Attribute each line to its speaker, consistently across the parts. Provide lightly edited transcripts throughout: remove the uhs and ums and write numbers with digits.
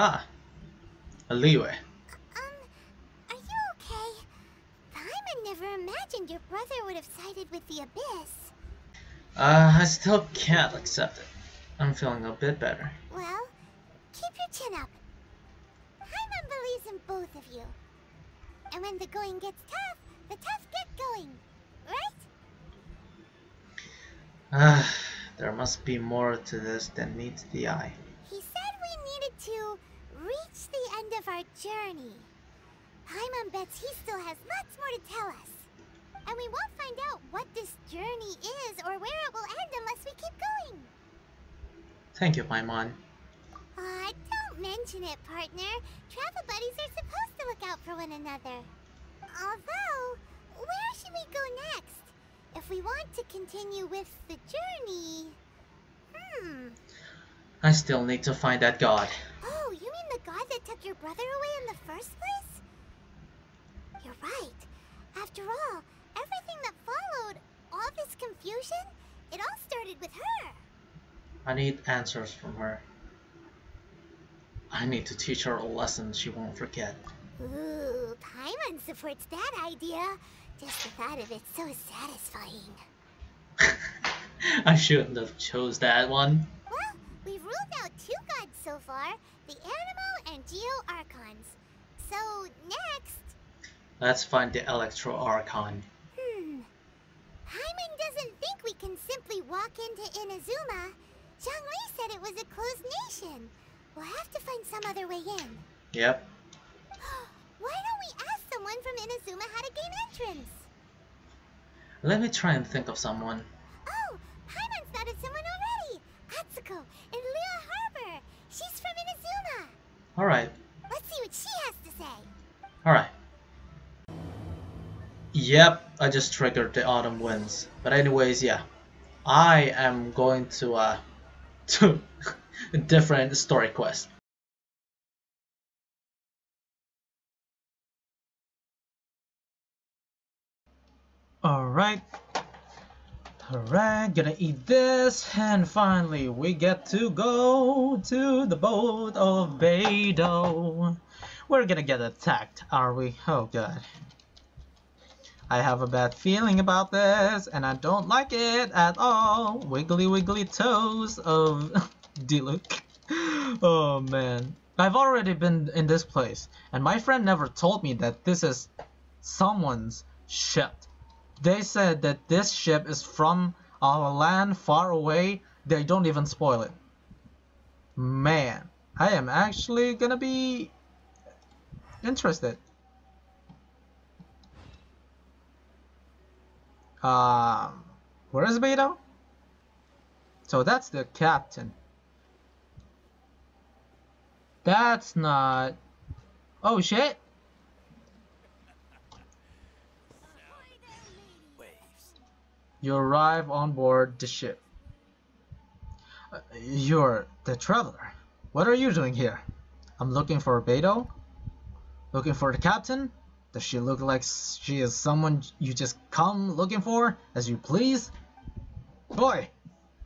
Speaker 1: Ah, a leeway.
Speaker 2: Are you okay? Paimon never imagined your brother would have sided with the Abyss.
Speaker 1: I still can't accept it. I'm feeling a bit better.
Speaker 2: Well, keep your chin up. Paimon believes in both of you. And when the going gets tough, the tough get going. Right?
Speaker 1: There must be more to this than meets the eye.
Speaker 2: He said we needed to reach the end of our journey. Paimon bets he still has lots more to tell us. And we won't find out what this journey is or where it will end unless we keep going.
Speaker 1: Thank you, Paimon.
Speaker 2: Aw, don't mention it, partner. Travel buddies are supposed to look out for one another. Although, where should we go next? If we want to continue with the journey...
Speaker 1: I still need to find that god.
Speaker 2: Oh, you mean the god that took your brother away in the first place? You're right. After all, everything that followed, all this confusion, it all started with her.
Speaker 1: I need answers from her. I need to teach her a lesson she won't forget.
Speaker 2: Ooh, Paimon supports that idea. Just the thought of it's so satisfying.
Speaker 1: I shouldn't have chose that one.
Speaker 2: Well, we've ruled out 2 gods so far, the Animal and Geo Archons. So, next...
Speaker 1: Let's find the Electro Archon.
Speaker 2: Paimon doesn't think we can simply walk into Inazuma. Zhongli said it was a closed nation. We'll have to find some other way in.
Speaker 1: Yep.
Speaker 2: Why don't we ask someone from Inazuma how to gain entrance?
Speaker 1: Let me try and think of someone.
Speaker 2: Oh, Paimon's thought of someone already. Atsuko in Lua Harbor. She's from Inazuma.
Speaker 1: Alright.
Speaker 2: Let's see what she has to say.
Speaker 1: Alright. Yep, I just triggered the autumn winds. But anyways, yeah. I am going to a different story quest. Alright, gonna eat this, and finally we get to go to the boat of Beidou. We're gonna get attacked, are we? Oh god. I have a bad feeling about this, and I don't like it at all. Wiggly wiggly toes of Diluc. Oh man. I've already been in this place, and my friend never told me that this is someone's ship. They said that this ship is from a land far away. They don't even spoil it. Man, I am actually gonna be interested. Where is Beidou? So that's the captain. That's not... Oh shit! You arrive on board the ship. You're the traveler. What are you doing here? I'm looking for Beidou. Looking for the captain? Does she look like she is someone you just come looking for as you please? Boy,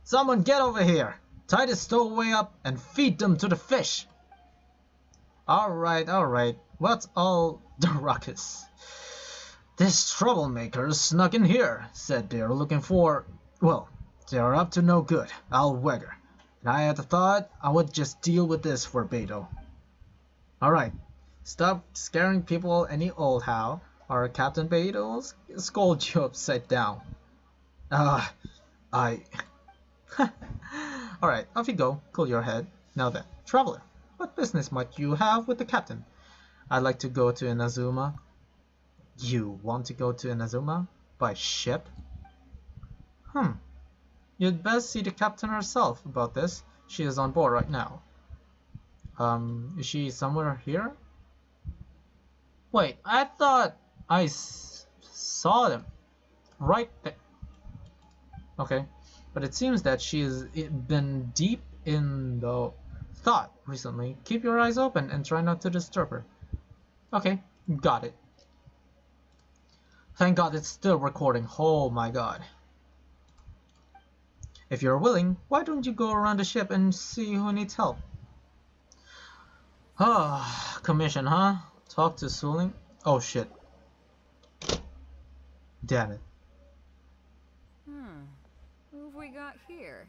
Speaker 1: someone get over here. Tie the stowaway up and feed them to the fish. Alright. What's all the ruckus? These troublemakers snuck in here, said they're looking for... Well, they're up to no good. I'll wag her. And I had thought I would just deal with this for Beidou. Alright, stop scaring people any old how, or Captain Beidou will scold you upside down. Alright, off you go. Cool your head. Now then, traveler, what business might you have with the captain? I'd like to go to Inazuma. You want to go to Inazuma? By ship? You'd best see the captain herself about this. She is on board right now. Is she somewhere here? Wait, I thought I saw them right there. Okay, but it seems that she has been deep in the thought recently. Keep your eyes open and try not to disturb her. Okay, got it. Thank God it's still recording. Oh my god. If you're willing, why don't you go around the ship and see who needs help? Ah, commission, huh? Talk to Suling? Oh shit. Damn it.
Speaker 3: Who have we got here?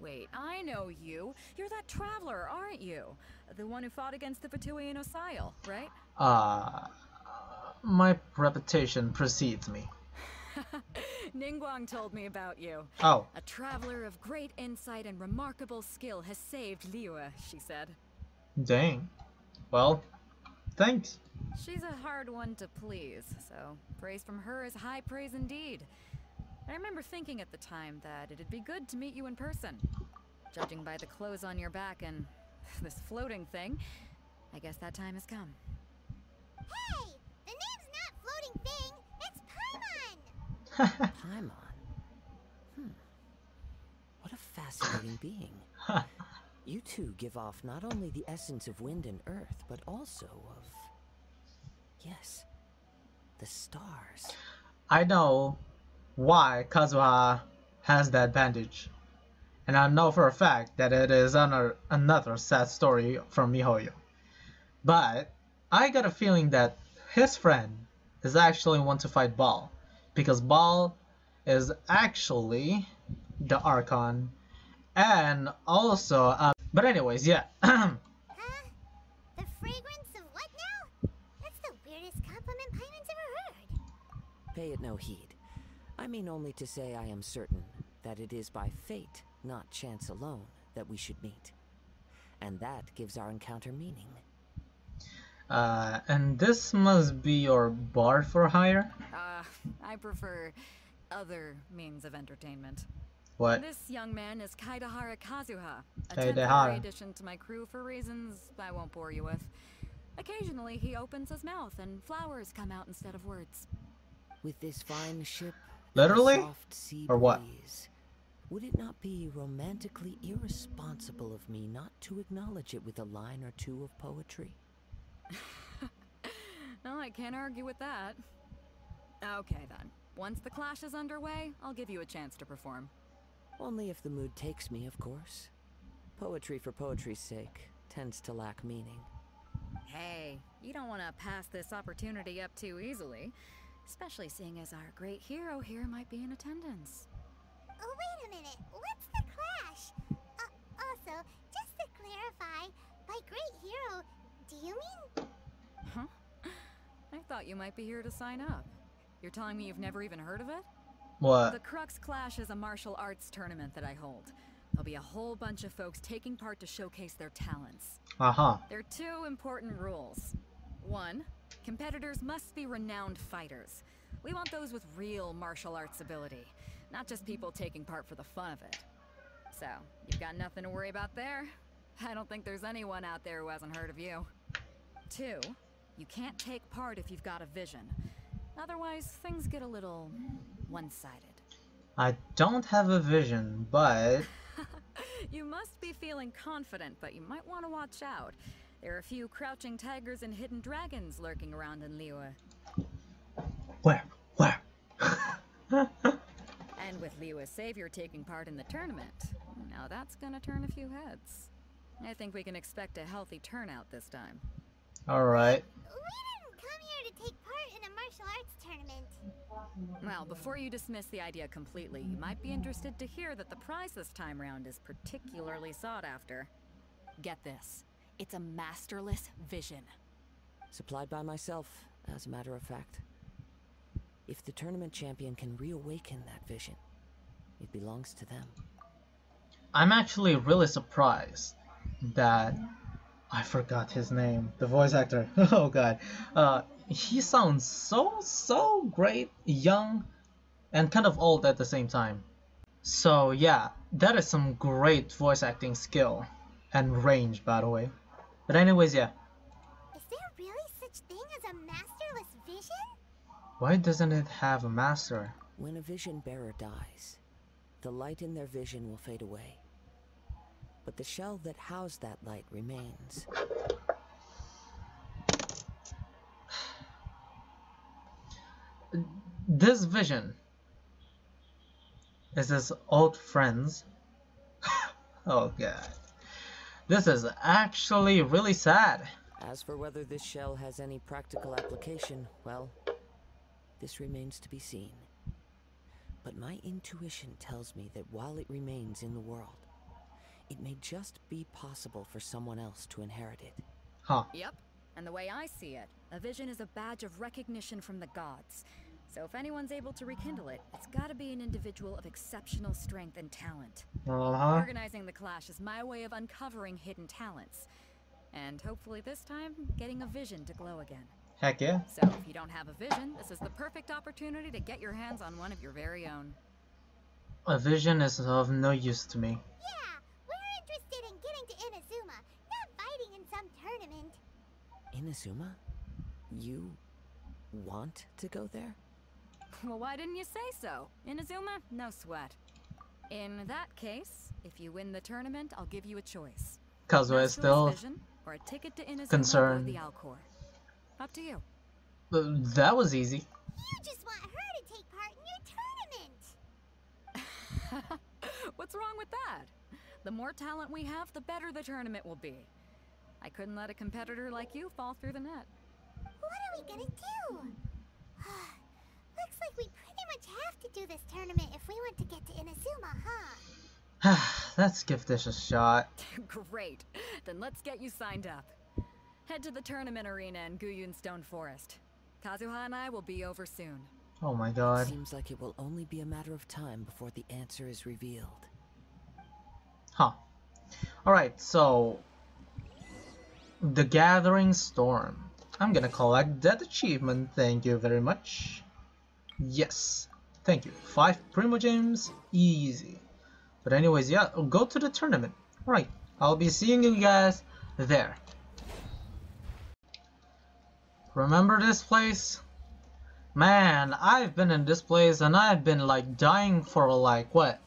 Speaker 3: Wait, I know you. You're that traveler, aren't you? The one who fought against the Fatuian Osile, right?
Speaker 1: My reputation precedes me.
Speaker 3: Ningguang told me about you.
Speaker 1: Oh.
Speaker 3: A traveler of great insight and remarkable skill has saved Liyue, she said.
Speaker 1: Dang. Well, thanks.
Speaker 3: She's a hard one to please, so praise from her is high praise indeed. I remember thinking at the time that it'd be good to meet you in person. Judging by the clothes on your back and this floating thing, I guess that time has come.
Speaker 2: Hey! The name's not Floating Thing, it's Paimon!
Speaker 4: Paimon? What a fascinating being. You two give off not only the essence of wind and earth, but also of... yes, the stars.
Speaker 1: I know why Kazuha has that bandage. And I know for a fact that it is another sad story from Mihoyo. But I got a feeling that his friend is actually one to fight Ball. Because Ball is actually the Archon. And also, but anyways, yeah.
Speaker 2: Huh? The fragrance of what now? That's the weirdest compliment Paimon's ever heard.
Speaker 4: Pay it no heed. I mean only to say I am certain that it is by fate, not chance alone, that we should meet. And that gives our encounter meaning.
Speaker 1: And this must be your bar for hire?
Speaker 3: I prefer other means of entertainment.
Speaker 1: What?
Speaker 3: This young man is Kaidahara Kazuha, a
Speaker 1: Kaidahara.
Speaker 3: temporary addition to my crew for reasons I won't bore you with. Occasionally he opens his mouth and flowers come out instead of words.
Speaker 4: With this fine ship,
Speaker 1: Literally?
Speaker 4: and a soft sea
Speaker 1: Or what?
Speaker 4: breeze, would it not be romantically irresponsible of me not to acknowledge it with a line or two of poetry?
Speaker 3: No, I can't argue with that. Okay then. Once the clash is underway, I'll give you a chance to perform.
Speaker 4: Only if the mood takes me, of course. Poetry for poetry's sake tends to lack meaning.
Speaker 3: Hey, you don't want to pass this opportunity up too easily. Especially seeing as our great hero here might be in attendance.
Speaker 2: Oh, wait a minute. What's the clash? Also, just to clarify, by great hero, do you mean...
Speaker 3: Huh? I thought you might be here to sign up. You're telling me you've never even heard of it?
Speaker 1: What?
Speaker 3: The Crux Clash is a martial arts tournament that I hold. There'll be a whole bunch of folks taking part to showcase their talents.
Speaker 1: Uh-huh.
Speaker 3: There are two important rules. One, competitors must be renowned fighters. We want those with real martial arts ability, not just people taking part for the fun of it. So, you've got nothing to worry about there. I don't think there's anyone out there who hasn't heard of you. Two, you can't take part if you've got a vision. Otherwise, things get a little one-sided.
Speaker 1: I don't have a vision, but...
Speaker 3: You must be feeling confident, but you might want to watch out. There are a few crouching tigers and hidden dragons lurking around in Liyue.
Speaker 1: Where?
Speaker 3: And with Liyue's savior taking part in the tournament, now that's gonna turn a few heads. I think we can expect a healthy turnout this time.
Speaker 1: Alright.
Speaker 2: We didn't come here to take part in a martial arts tournament.
Speaker 3: Well, before you dismiss the idea completely, you might be interested to hear that the prize this time round is particularly sought after. Get this. It's a masterless vision.
Speaker 4: Supplied by myself, as a matter of fact. If the tournament champion can reawaken that vision, it belongs to them.
Speaker 1: I'm actually really surprised that... I forgot his name. The voice actor. Oh god. He sounds so great, young, and kind of old at the same time. So yeah, that is some great voice acting skill. And range, by the way. But anyways, yeah.
Speaker 2: Is there really such thing as a masterless vision?
Speaker 1: Why doesn't it have a master?
Speaker 4: When a vision bearer dies, the light in their vision will fade away. But the shell that housed that light remains.
Speaker 1: This vision is his old friends. Oh god. This is actually really sad.
Speaker 4: As for whether this shell has any practical application, well, this remains to be seen. But my intuition tells me that while it remains in the world, it may just be possible for someone else to inherit it.
Speaker 1: Huh.
Speaker 3: Yep. And the way I see it, a vision is a badge of recognition from the gods. So if anyone's able to rekindle it, it's gotta be an individual of exceptional strength and talent. Organizing the clash is my way of uncovering hidden talents. And hopefully this time, getting a vision to glow again.
Speaker 1: Heck yeah.
Speaker 3: So if you don't have a vision, this is the perfect opportunity to get your hands on one of your very own.
Speaker 1: A vision is of no use to me.
Speaker 2: Yeah, we're interested in getting to Inazuma, not fighting in some tournament.
Speaker 4: Inazuma? You want to go there?
Speaker 3: Well, why didn't you say so? Inazuma? No sweat. In that case, if you win the tournament, I'll give you a choice.
Speaker 1: Cause we're still
Speaker 3: vision, or a ticket to Inazuma
Speaker 1: concerned.
Speaker 3: or the Alcor. Up to you.
Speaker 1: That was easy.
Speaker 2: You just want her to take part in your tournament.
Speaker 3: What's wrong with that? The more talent we have, the better the tournament will be. I couldn't let a competitor like you fall through the net.
Speaker 2: What are we gonna do? Looks like we pretty much have to do this tournament if we want to get to Inazuma, huh?
Speaker 1: Let's give this a shot.
Speaker 3: Great. Then let's get you signed up. Head to the tournament arena in Guyun Stone Forest. Kazuha and I will be over soon.
Speaker 1: Oh my god.
Speaker 4: Seems like it will only be a matter of time before the answer is revealed.
Speaker 1: Huh. Alright, so the Gathering Storm. I'm gonna collect that achievement, thank you very much. Yes, thank you. 5 Primo Gems, easy. But anyways, yeah, go to the tournament. Alright, I'll be seeing you guys there. Remember this place? Man, I've been in this place and I've been like dying for like what?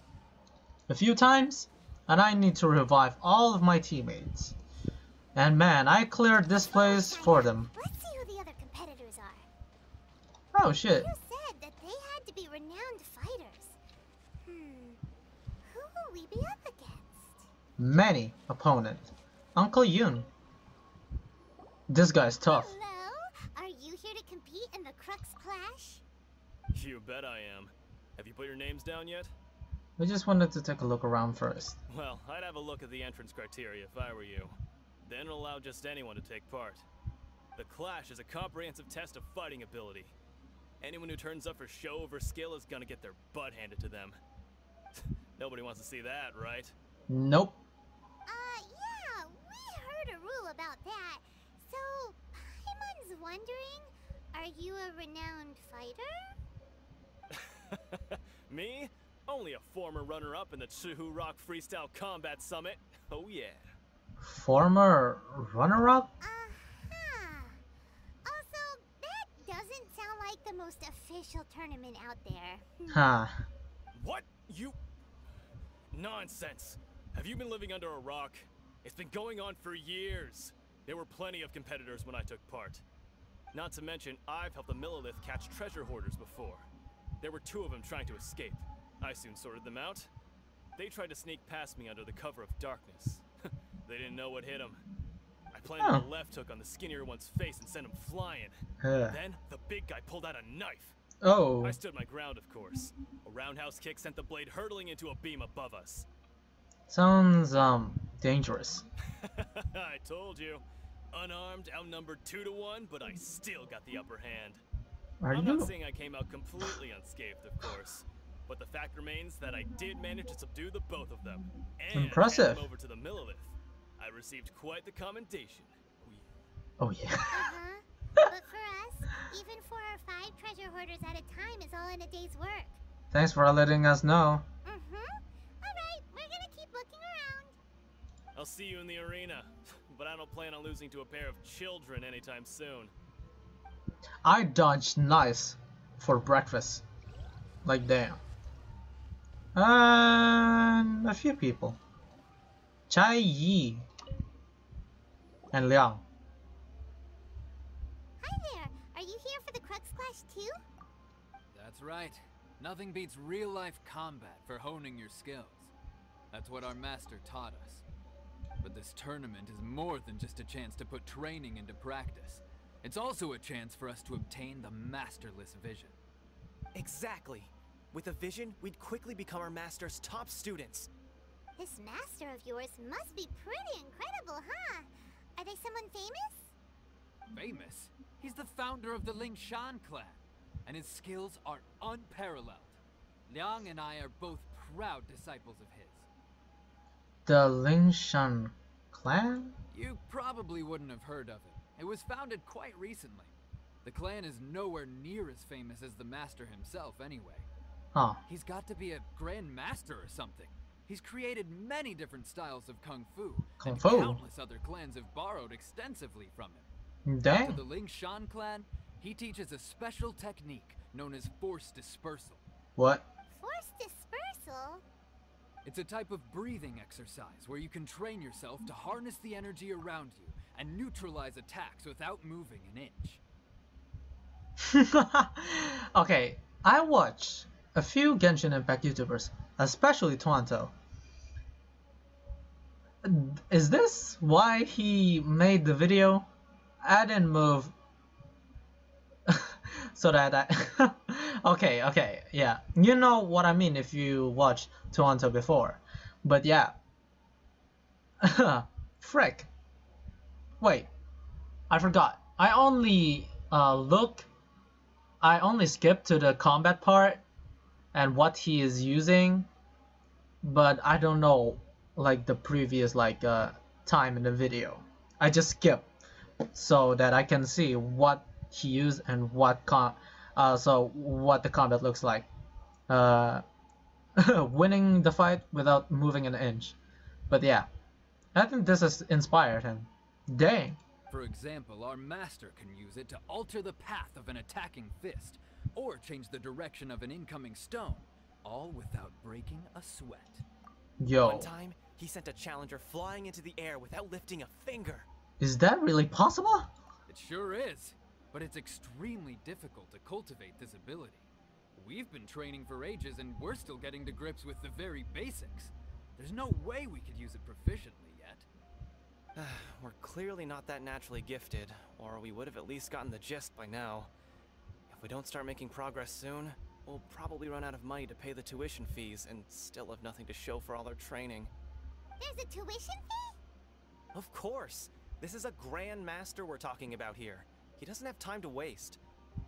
Speaker 1: A few times? And I need to revive all of my teammates. And man, I cleared this place for them.
Speaker 2: Let's see who the other competitors are.
Speaker 1: Oh shit.
Speaker 2: You said that they had to be renowned fighters. Who will we be up against?
Speaker 1: Many opponents. Uncle Yun. This guy's tough.
Speaker 2: Hello? Are you here to compete in the Crux clash?
Speaker 5: You bet I am. Have you put your names down yet?
Speaker 1: We just wanted to take a look around first.
Speaker 5: Well, I'd have a look at the entrance criteria if I were you. Then it'll allow just anyone to take part. The clash is a comprehensive test of fighting ability. Anyone who turns up for show over skill is gonna get their butt handed to them. Nobody wants to see that, right?
Speaker 1: Nope.
Speaker 2: Yeah, we heard a rule about that. So, Paimon's wondering, are you a renowned fighter?
Speaker 5: Me? Only a former runner-up in the Chihu Rock Freestyle Combat Summit. Oh yeah.
Speaker 1: Former runner-up?
Speaker 2: Also, that doesn't sound like the most official tournament out there.
Speaker 1: Huh.
Speaker 5: What? You... Nonsense. Have you been living under a rock? It's been going on for years. There were plenty of competitors when I took part. Not to mention, I've helped the Millilith catch treasure hoarders before. There were 2 of them trying to escape. I soon sorted them out. They tried to sneak past me under the cover of darkness. They didn't know what hit them. I planted a left hook on the skinnier one's face and sent him flying. Then, the big guy pulled out a knife.
Speaker 1: Oh.
Speaker 5: I stood my ground, of course. A roundhouse kick sent the blade hurtling into a beam above us.
Speaker 1: Sounds, dangerous.
Speaker 5: I told you. Unarmed, outnumbered 2 to 1, but I still got the upper hand. I'm not saying I came out completely unscathed, of course. But the fact remains that I did manage to subdue the both of them. And
Speaker 1: impressive.
Speaker 5: hand them over to the Millilith. I received quite the commendation.
Speaker 1: Oh yeah.
Speaker 2: But for us, even 4 or 5 treasure hoarders at a time is all in a day's work.
Speaker 1: Thanks for letting us know.
Speaker 2: Alright, we're gonna keep looking around.
Speaker 5: I'll see you in the arena. But I don't plan on losing to a pair of children anytime soon.
Speaker 1: I dodged nice for breakfast. Like damn. And a few people. Chai Yi and Liang.
Speaker 2: Hi there, are you here for the Crux clash too?
Speaker 6: That's right. Nothing beats real-life combat for honing your skills. That's what our master taught us. But this tournament is more than just a chance to put training into practice. It's also a chance for us to obtain the masterless vision.
Speaker 7: Exactly. With a vision, we'd quickly become our master's top students.
Speaker 2: This master of yours must be pretty incredible, huh? Are they someone famous?
Speaker 6: Famous? He's the founder of the Lingshan clan, and his skills are unparalleled. Liang and I are both proud disciples of his.
Speaker 1: The Lingshan clan?
Speaker 6: You probably wouldn't have heard of it. It was founded quite recently. The clan is nowhere near as famous as the master himself anyway.
Speaker 1: Huh.
Speaker 6: He's got to be a grand master or something. He's created many different styles of kung fu, and countless other clans have borrowed extensively from him.
Speaker 1: Dang.
Speaker 6: To the Lingshan clan, he teaches a special technique known as force dispersal.
Speaker 1: What?
Speaker 2: Force dispersal?
Speaker 6: It's a type of breathing exercise where you can train yourself to harness the energy around you and neutralize attacks without moving an inch.
Speaker 1: Okay, I watch a few Genshin Impact YouTubers, especially Twanto. Is this why he made the video? I didn't move so that I okay, yeah. You know what I mean if you watch Twanto before. But yeah. Frick. Wait. I forgot. I only skipped to the combat part and what he is using, but I don't know like the previous time in the video. I just skipped so that I can see what he used and what the combat looks like. Winning the fight without moving an inch. But yeah, I think this has inspired him. Dang.
Speaker 6: For example, our master can use it to alter the path of an attacking fist, or change the direction of an incoming stone, all without breaking a sweat.
Speaker 1: Yo.
Speaker 7: One time, he sent a challenger flying into the air without lifting a finger.
Speaker 1: Is that really possible?
Speaker 6: It sure is, but it's extremely difficult to cultivate this ability. We've been training for ages and we're still getting to grips with the very basics. There's no way we could use it proficiently yet.
Speaker 7: We're clearly not that naturally gifted, or we would have at least gotten the gist by now. If we don't start making progress soon, we'll probably run out of money to pay the tuition fees and still have nothing to show for all our training.
Speaker 2: There's a tuition fee?
Speaker 7: Of course! This is a Grand Master we're talking about here. He doesn't have time to waste.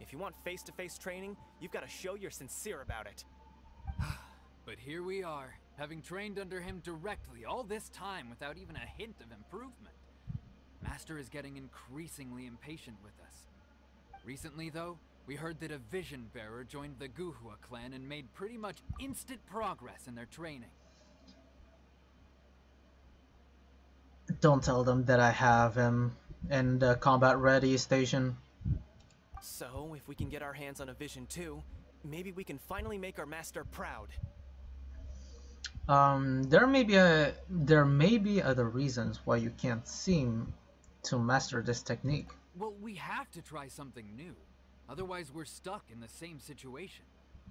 Speaker 7: If you want face-to-face training, you've got to show you're sincere about it.
Speaker 6: But here we are, having trained under him directly all this time without even a hint of improvement. Master is getting increasingly impatient with us. Recently, though, we heard that a Vision Bearer joined the Guhua clan and made pretty much instant progress in their training.
Speaker 1: Don't tell them that I have him in the combat ready station.
Speaker 7: So, if we can get our hands on a Vision too, maybe we can finally make our master proud.
Speaker 1: There may be other reasons why you can't seem to master this technique.
Speaker 6: Well, we have to try something new. Otherwise, we're stuck in the same situation.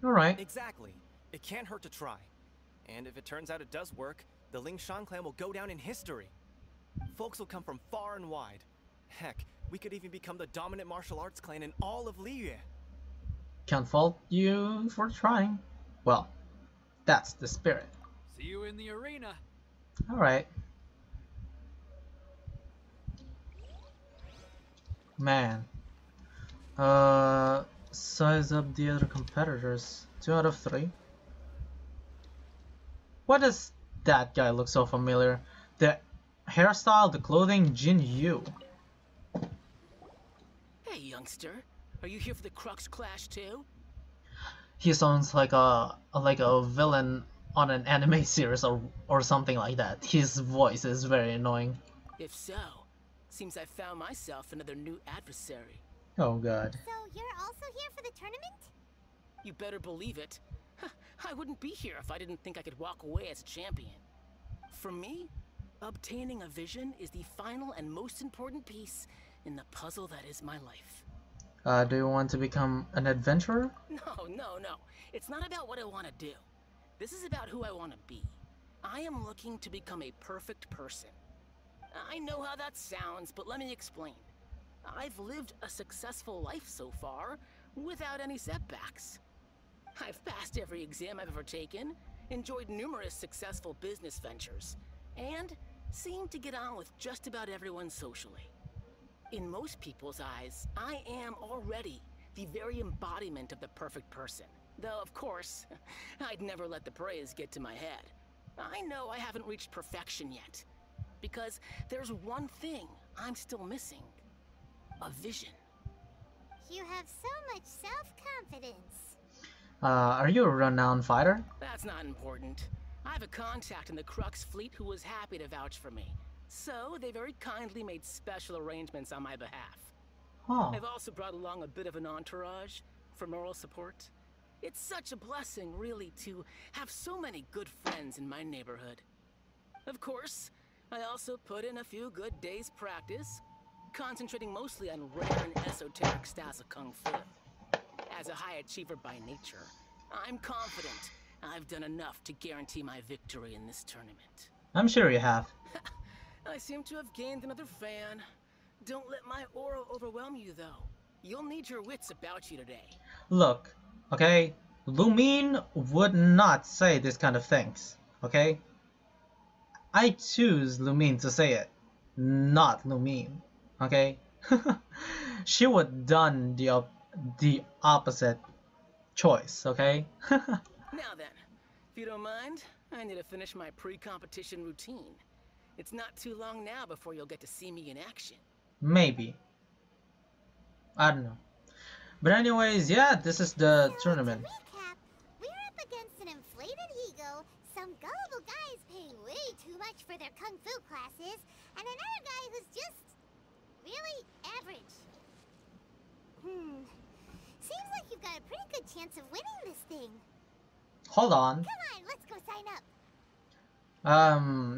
Speaker 1: Alright.
Speaker 7: Exactly. It can't hurt to try. And if it turns out it does work, the Lingshan clan will go down in history. Folks will come from far and wide. Heck, we could even become the dominant martial arts clan in all of Liyue.
Speaker 1: Can't fault you for trying. Well, that's the spirit.
Speaker 6: See you in the arena.
Speaker 1: Alright. Man. Size up the other competitors. 2 out of 3. Why does that guy look so familiar? The hairstyle, the clothing, Jin Yu.
Speaker 8: Hey, youngster. Are you here for the Crux clash too?
Speaker 1: He sounds like a villain on an anime series or something like that. His voice is very annoying.
Speaker 8: If so, seems I found myself another new adversary.
Speaker 1: Oh god.
Speaker 2: So you're also here for the tournament?
Speaker 8: You better believe it. I wouldn't be here if I didn't think I could walk away as a champion. For me, obtaining a vision is the final and most important piece in the puzzle that is my life.
Speaker 1: Do you want to become an adventurer?
Speaker 8: No. It's not about what I want to do. This is about who I want to be. I am looking to become a perfect person. I know how that sounds, but let me explain. I've lived a successful life so far, without any setbacks. I've passed every exam I've ever taken, enjoyed numerous successful business ventures, and seem to get on with just about everyone socially. In most people's eyes, I am already the very embodiment of the perfect person. Though, of course, I'd never let the praise get to my head. I know I haven't reached perfection yet, because there's one thing I'm still missing. A vision.
Speaker 2: You have so much self-confidence.
Speaker 1: Are you a renowned fighter?
Speaker 8: That's not important. I have a contact in the Crux fleet who was happy to vouch for me. So, they very kindly made special arrangements on my behalf.
Speaker 1: Oh.
Speaker 8: I've also brought along a bit of an entourage for moral support. It's such a blessing, really, to have so many good friends in my neighborhood. Of course, I also put in a few good days' practice, concentrating mostly on rare and esoteric styles of Kung Fu. As a high achiever by nature, I'm confident I've done enough to guarantee my victory in this tournament.
Speaker 1: I'm sure you have.
Speaker 8: I seem to have gained another fan. Don't let my aura overwhelm you, though. You'll need your wits about you today.
Speaker 1: Look, okay? Lumine would not say this kind of things, okay? I choose Lumine to say it, not Lumine, okay? She would done the opposite choice, okay?
Speaker 8: Now then, if you don't mind, I need to finish my pre-competition routine. It's not too long now before you'll get to see me in action.
Speaker 1: Maybe. I don't know. But anyways, yeah, this is the tournament.
Speaker 2: To recap, we're up against an inflated ego, some gullible guys paying way too much for their kung fu classes, and another guy who's just really average. Seems like you've got a pretty good chance of winning this thing.
Speaker 1: Hold on.
Speaker 2: Come on, let's go sign up.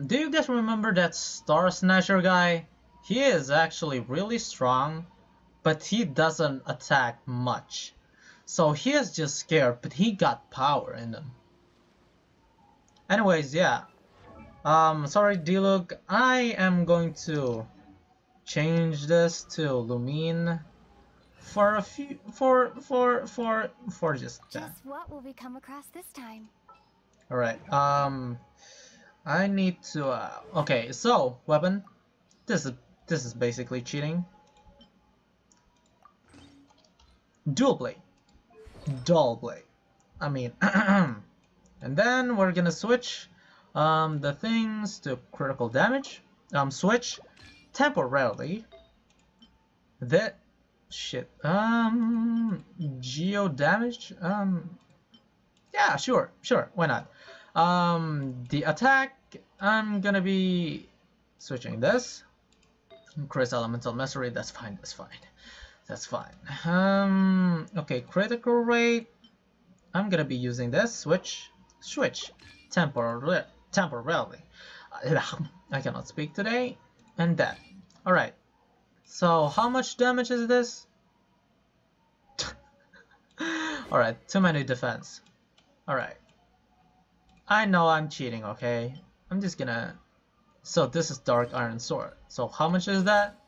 Speaker 1: Do you guys remember that Star Snatcher guy? He is actually really strong, but he doesn't attack much. So he is just scared, but he got power in him. Anyways, yeah. Sorry, D-Look. I am going to change this to Lumine for a few, for just that.
Speaker 2: Just what will we come across this time?
Speaker 1: Alright, I need to, okay, so, weapon. This is basically cheating. Dual blade. Dull blade. I mean, and then we're gonna switch, the things to critical damage. Switch temporarily. That shit. Geo damage. Yeah, sure, why not? The attack, I'm gonna be switching this. Chris Elemental Mastery, that's fine. Okay, critical rate, I'm gonna be using this. Switch temporarily. I cannot speak today. And that. Alright. So, how much damage is this? Alright, too many defense. Alright. I know I'm cheating, okay? I'm just gonna... So this is Dark Iron Sword. So how much is that?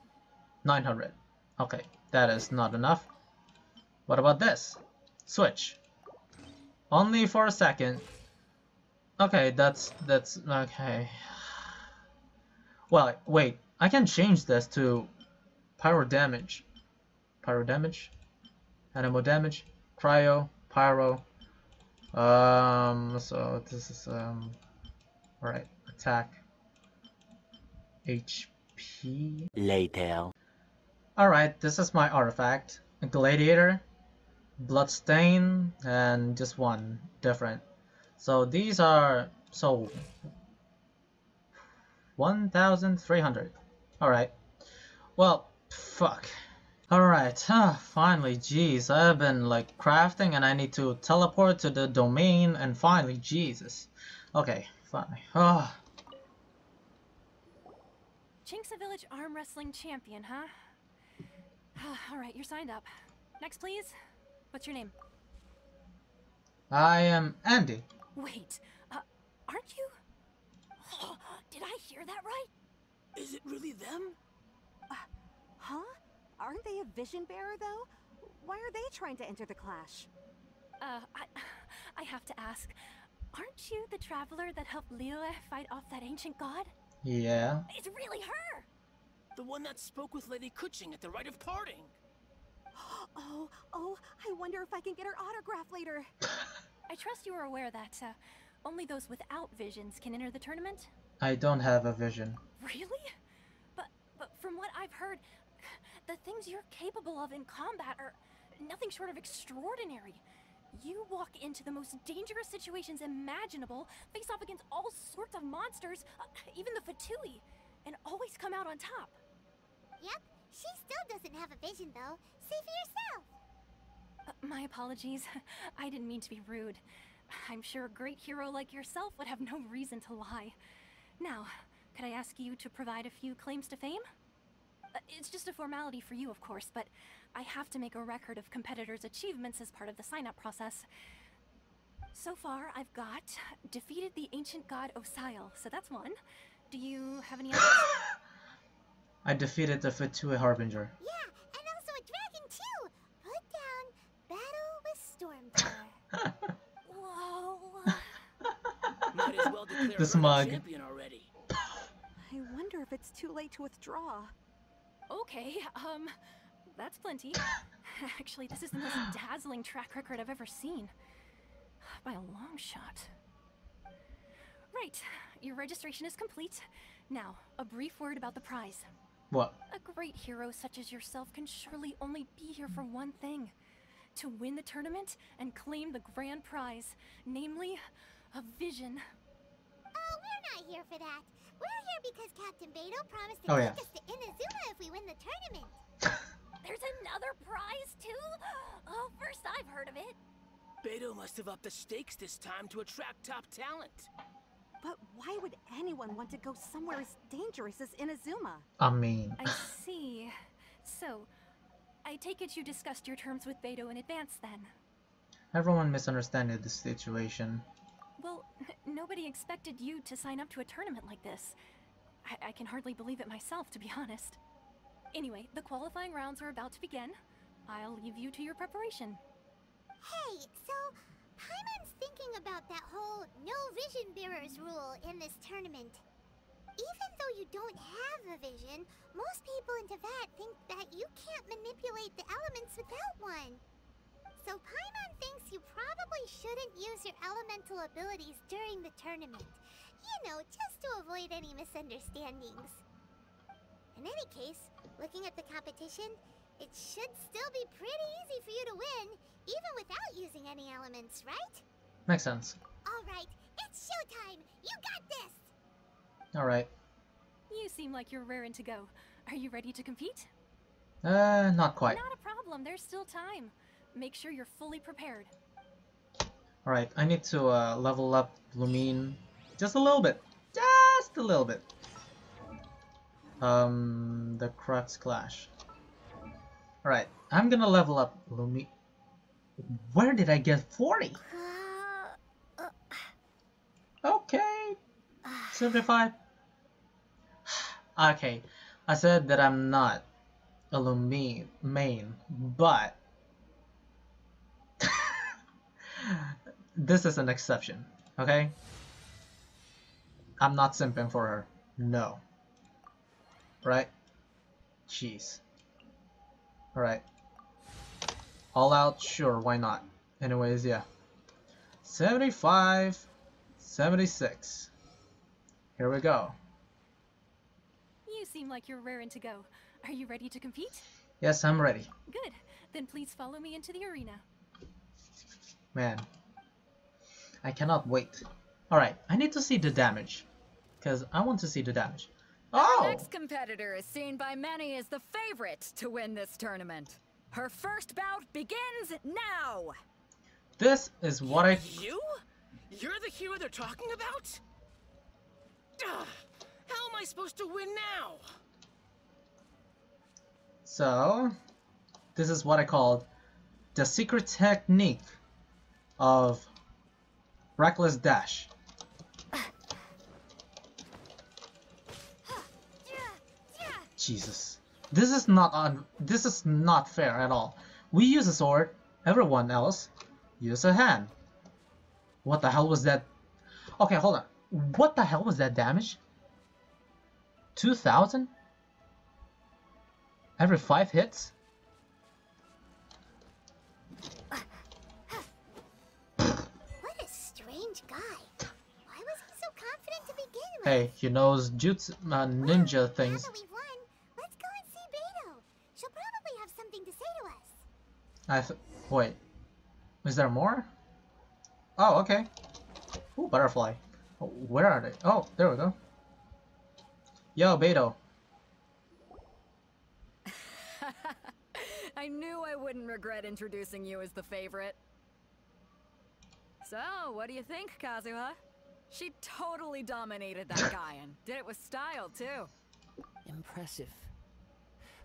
Speaker 1: 900. Okay, that is not enough. What about this? Switch. Only for a second. Okay, that's okay. Well, wait. I can change this to pyro damage. Pyro damage? Animal damage? Cryo? Pyro? So this is, alright, attack. HP.
Speaker 4: Later.
Speaker 1: Alright, this is my artifact. A gladiator, bloodstain, and just one different. So these are, so 1,300. Alright. Well, fuck. Alright, finally, jeez, I've been like crafting and I need to teleport to the domain and finally, Jesus. Okay, finally.
Speaker 9: Chink's a village arm wrestling champion, huh? Alright, you're signed up. Next, please. What's your name?
Speaker 1: I am Andy.
Speaker 9: Wait, aren't you? Did I hear that right?
Speaker 8: Is it really them?
Speaker 10: Huh? Aren't they a vision bearer, though? Why are they trying to enter the clash?
Speaker 9: I have to ask, aren't you the traveler that helped Liyue fight off that ancient god?
Speaker 1: Yeah.
Speaker 9: It's really her!
Speaker 8: The one that spoke with Lady Kuching at the rite of parting.
Speaker 10: Oh, I wonder if I can get her autograph later.
Speaker 9: I trust you are aware that only those without visions can enter the tournament?
Speaker 1: I don't have a vision.
Speaker 9: Really? But from what I've heard, the things you're capable of in combat are nothing short of extraordinary. You walk into the most dangerous situations imaginable, face off against all sorts of monsters, even the Fatui, and always come out on top.
Speaker 2: Yep, she still doesn't have a vision though. See for yourself.
Speaker 9: My apologies. I didn't mean to be rude. I'm sure a great hero like yourself would have no reason to lie. Now, could I ask you to provide a few claims to fame? It's just a formality for you, of course, but I have to make a record of competitors' achievements as part of the sign-up process. So far, I've got defeated the ancient god Osial, so that's one. Do you have any others?
Speaker 1: I defeated the Fatui Harbinger.
Speaker 2: Yeah, and also a dragon too. Put down battle with Stormfire.
Speaker 9: Whoa.
Speaker 8: Might as well declare
Speaker 1: The
Speaker 8: her
Speaker 1: smug.
Speaker 8: the champion already.
Speaker 10: I wonder if it's too late to withdraw.
Speaker 9: Okay, that's plenty. Actually, this is the most dazzling track record I've ever seen. By a long shot. Right, your registration is complete. Now, a brief word about the prize.
Speaker 1: What?
Speaker 9: A great hero such as yourself can surely only be here for one thing. To win the tournament and claim the grand prize, namely, a vision.
Speaker 2: Oh, we're not here for that. We're here because Captain Beidou promised to take us to Inazuma if we win the tournament.
Speaker 9: There's another prize, too? Oh, first I've heard of it.
Speaker 8: Beidou must have upped the stakes this time to attract top talent.
Speaker 10: But why would anyone want to go somewhere as dangerous as Inazuma?
Speaker 1: I mean...
Speaker 9: I see. So, I take it you discussed your terms with Beidou in advance, then?
Speaker 1: Everyone misunderstood the situation.
Speaker 9: Well, nobody expected you to sign up to a tournament like this. I can hardly believe it myself, to be honest. Anyway, the qualifying rounds are about to begin. I'll leave you to your preparation.
Speaker 2: Hey, so Paimon's thinking about that whole no vision bearers rule in this tournament. Even though you don't have a vision, most people in Teyvat think that you can't manipulate the elements without one. So Paimon thinks you probably shouldn't use your elemental abilities during the tournament. You know, just to avoid any misunderstandings. In any case, looking at the competition, it should still be pretty easy for you to win, even without using any elements, right?
Speaker 1: Makes sense.
Speaker 2: Alright, it's showtime! You got this!
Speaker 1: Alright.
Speaker 9: You seem like you're raring to go. Are you ready to compete?
Speaker 1: Not quite.
Speaker 9: Not a problem, there's still time. Make sure you're fully prepared.
Speaker 1: Alright, I need to level up Lumine just a little bit. Just a little bit. The Crux Clash. Alright, I'm gonna level up Lumine. Where did I get 40? Okay. 75. Okay, I said that I'm not a Lumine main, but this is an exception, okay? I'm not simping for her. No. Right? Jeez. Alright. All out? Sure, why not? Anyways, yeah. 75, 76. Here we go.
Speaker 9: You seem like you're raring to go. Are you ready to compete?
Speaker 1: Yes, I'm ready.
Speaker 9: Good. Then please follow me into the arena.
Speaker 1: Man. I cannot wait. Alright, I need to see the damage. Because I want to see the damage.
Speaker 3: Our
Speaker 1: Oh!
Speaker 3: next competitor is seen by many as the favorite to win this tournament. Her first bout begins now!
Speaker 1: This is what I...
Speaker 8: You? You're the hero they're talking about? Ugh, how am I supposed to win now?
Speaker 1: So, this is what I call the secret technique of Reckless Dash. Jesus. This is not fair at all. We use a sword, everyone else use a hand. What the hell was that? Okay, hold on. What the hell was that damage? 2,000? Every 5 hits?
Speaker 2: What a strange guy. Why was he so confident to begin with?
Speaker 1: Hey, he knows jutsu, ninja things.
Speaker 2: Now that we've won, let's go and see Beidou. She'll probably have something to say to us.
Speaker 1: Wait. Is there more? Oh, okay. Ooh, butterfly. Oh, where are they? Oh, there we go. Yo, Beidou.
Speaker 3: I knew I wouldn't regret introducing you as the favorite. So, what do you think, Kazuha? She totally dominated that guy and did it with style, too.
Speaker 4: Impressive.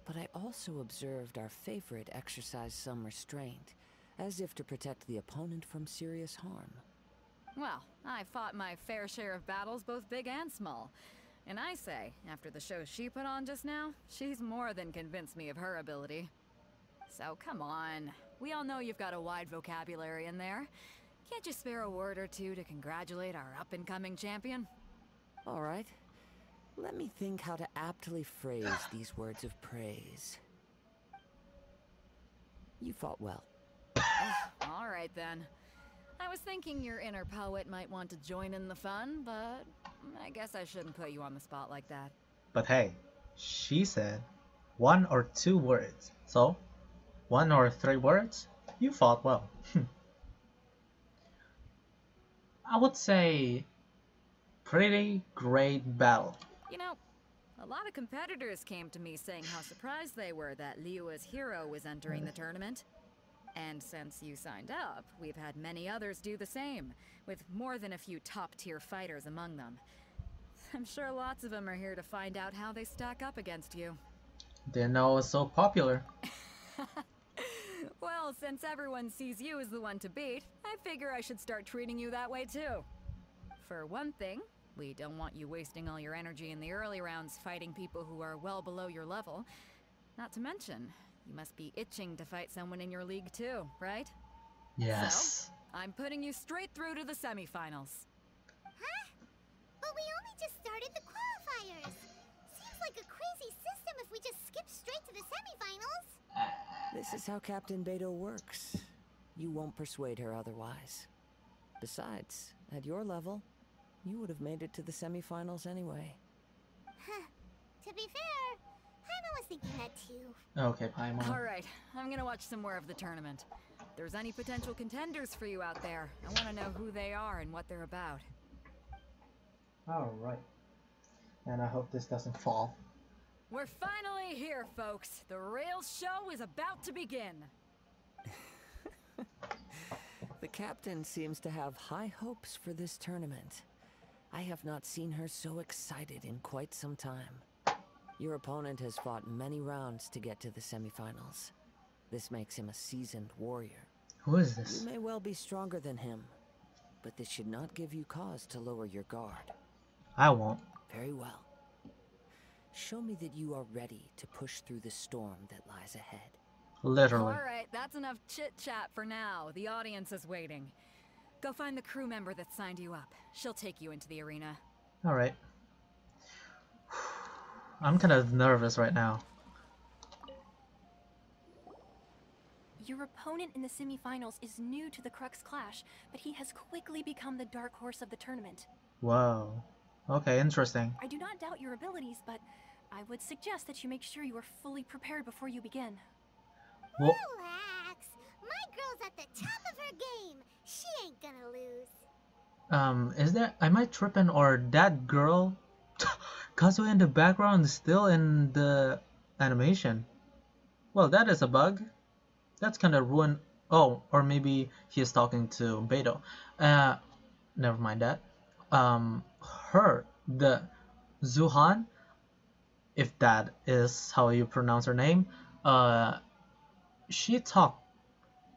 Speaker 4: But I also observed our favorite exercise some restraint, as if to protect the opponent from serious harm.
Speaker 3: Well, I fought my fair share of battles, both big and small. And I say, after the show she put on just now, she's more than convinced me of her ability. So come on, we all know you've got a wide vocabulary in there. Can't you spare a word or two to congratulate our up-and-coming champion?
Speaker 4: All right. Let me think how to aptly phrase these words of praise. You fought well.
Speaker 3: All right then. I was thinking your inner poet might want to join in the fun, but I guess I shouldn't put you on the spot like that.
Speaker 1: But hey, she said 1 or 2 words. So, 1 or 3 words? You fought well. I would say pretty great battle.
Speaker 3: You know, a lot of competitors came to me saying how surprised they were that Liyue's hero was entering the tournament. And since you signed up, we've had many others do the same, with more than a few top-tier fighters among them. I'm sure lots of them are here to find out how they stack up against you.
Speaker 1: Didn't know it was so popular.
Speaker 3: Well, since everyone sees you as the one to beat, I figure I should start treating you that way too. For one thing, we don't want you wasting all your energy in the early rounds fighting people who are well below your level. Not to mention, you must be itching to fight someone in your league too, right?
Speaker 1: Yes.
Speaker 3: So, I'm putting you straight through to the semifinals.
Speaker 2: Huh? But we only just started the qualifiers. Seems like a crazy system if we just skip straight to the semifinals.
Speaker 4: This is how Captain Beidou works. You won't persuade her otherwise. Besides, at your level, you would have made it to the semifinals anyway.
Speaker 2: Huh. To be fair, Paimon was thinking that too.
Speaker 1: Okay, Paimon.
Speaker 3: Alright, I'm gonna watch some more of the tournament. If there's any potential contenders for you out there, I want to know who they are and what they're about.
Speaker 1: Alright. And I hope this doesn't fall.
Speaker 3: We're finally here, folks. The real show is about to begin.
Speaker 4: The captain seems to have high hopes for this tournament. I have not seen her so excited in quite some time. Your opponent has fought many rounds to get to the semifinals. This makes him a seasoned warrior.
Speaker 1: Who is this?
Speaker 4: You may well be stronger than him, but this should not give you cause to lower your guard.
Speaker 1: I won't.
Speaker 4: Very well. Show me that you are ready to push through the storm that lies ahead.
Speaker 1: Literally.
Speaker 3: Alright, that's enough chit-chat for now. The audience is waiting. Go find the crew member that signed you up. She'll take you into the arena.
Speaker 1: Alright. I'm kind of nervous right now.
Speaker 9: Your opponent in the semifinals is new to the Crux clash, but he has quickly become the dark horse of the tournament.
Speaker 1: Whoa. Okay, interesting.
Speaker 9: I do not doubt your abilities, but I would suggest that you make sure you are fully prepared before you begin.
Speaker 1: Well,
Speaker 2: Relax. My girl's at the top of her game. She ain't gonna lose.
Speaker 1: is that... Am I tripping, or that girl... Kazuya in the background is still in the animation? Well, that is a bug. That's kind of ruined... Oh, or maybe he is talking to Beidou. Never mind that. The Zuhan, if that is how you pronounce her name, she talked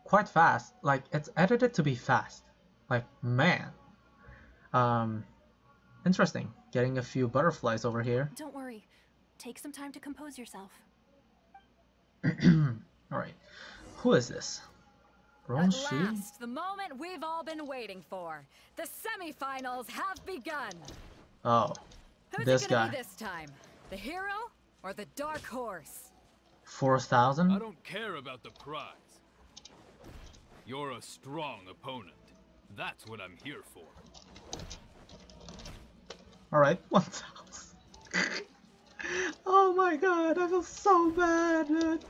Speaker 1: quite fast. Like, it's edited to be fast. Like, man. Interesting. Getting a few butterflies over here.
Speaker 9: Don't worry. take some time to compose yourself.
Speaker 1: Alright. Who is this?
Speaker 3: At
Speaker 1: Ronshi?
Speaker 3: last, the moment we've all been waiting for. The semifinals have begun.
Speaker 1: Oh.
Speaker 3: Who's
Speaker 1: This
Speaker 3: it gonna
Speaker 1: guy.
Speaker 3: be this time? The hero or the dark horse?
Speaker 1: 4,000?
Speaker 6: I don't care about the prize. You're a strong opponent. That's what I'm here for.
Speaker 1: Alright, 1,000. Oh my god, I feel so bad, dude.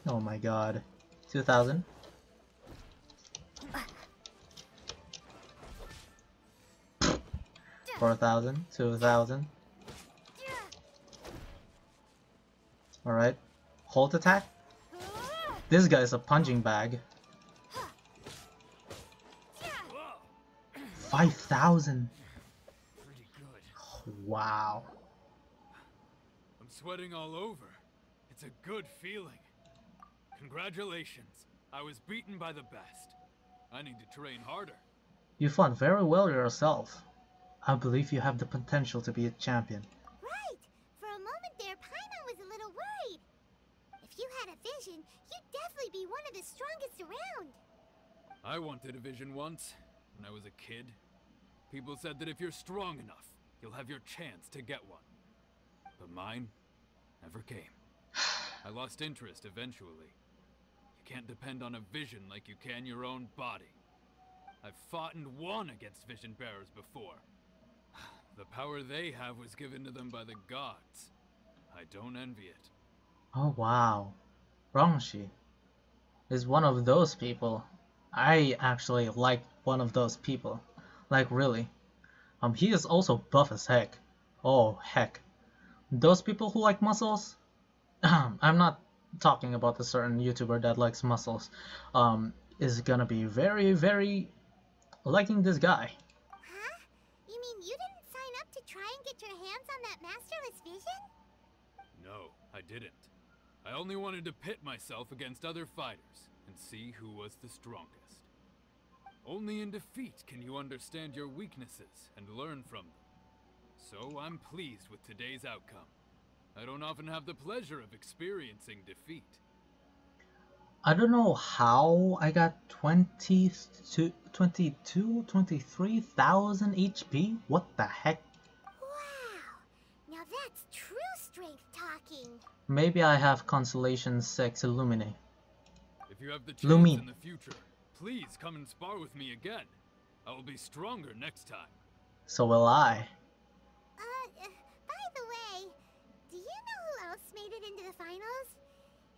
Speaker 1: Oh my god. 2,000. $4,000, 2,000. Alright. Hold attack. This guy's a punching bag. 5,000.
Speaker 6: Pretty good.
Speaker 1: Wow.
Speaker 6: I'm sweating all over. It's a good feeling. Congratulations. I was beaten by the best. I need to train harder.
Speaker 1: You fought very well yourself. I believe you have the potential to be a champion.
Speaker 2: Right! For a moment there, Paimon was a little worried. If you had a vision, you'd definitely be one of the strongest around.
Speaker 6: I wanted a vision once, when I was a kid. People said that if you're strong enough, you'll have your chance to get one. But mine never came. I lost interest eventually. You can't depend on a vision like you can your own body. I've fought and won against vision bearers before. The power they have was given to them by the gods. I don't envy it.
Speaker 1: Oh wow. Ronshi is one of those people. I actually like one of those people. Like really. He is also buff as heck. Oh heck. Those people who like muscles? I'm not talking about a certain YouTuber that likes muscles. Is gonna be very, very liking this guy.
Speaker 2: Huh? You mean you didn't sign up to try and get your hands on that masterless vision?
Speaker 6: No, I didn't. I only wanted to pit myself against other fighters and see who was the strongest. Only in defeat can you understand your weaknesses and learn from them. So I'm pleased with today's outcome. I don't often have the pleasure of experiencing defeat.
Speaker 1: I don't know how I got 23,000 HP? What the heck?
Speaker 2: Wow! Now that's true strength talking.
Speaker 1: Maybe I have Constellation 6 Lumine.
Speaker 6: If you have the chance
Speaker 1: Lumine.
Speaker 6: in the future, please come and spar with me again. I will be stronger next time.
Speaker 1: So will I.
Speaker 2: By the way, do you know who else made it into the finals?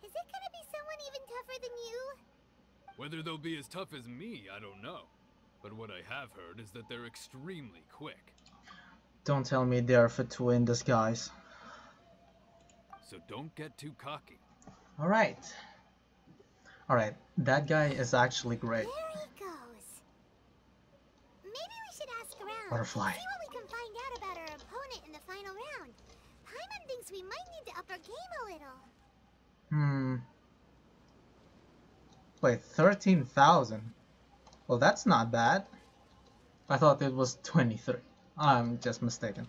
Speaker 2: Is it gonna be someone even tougher than you?
Speaker 6: Whether they'll be as tough as me, I don't know. But what I have heard is that they're extremely quick.
Speaker 1: Don't tell me they are Fatu in disguise.
Speaker 6: So don't get too cocky.
Speaker 1: Alright. Alright, that guy is actually great.
Speaker 2: There he goes. Maybe we should ask around.
Speaker 1: Butterfly.
Speaker 2: See what we can find out about our opponent in the final round. Paimon thinks we might need to up our game a little.
Speaker 1: Wait, 13,000? Well, that's not bad. I thought it was 23. I'm just mistaken.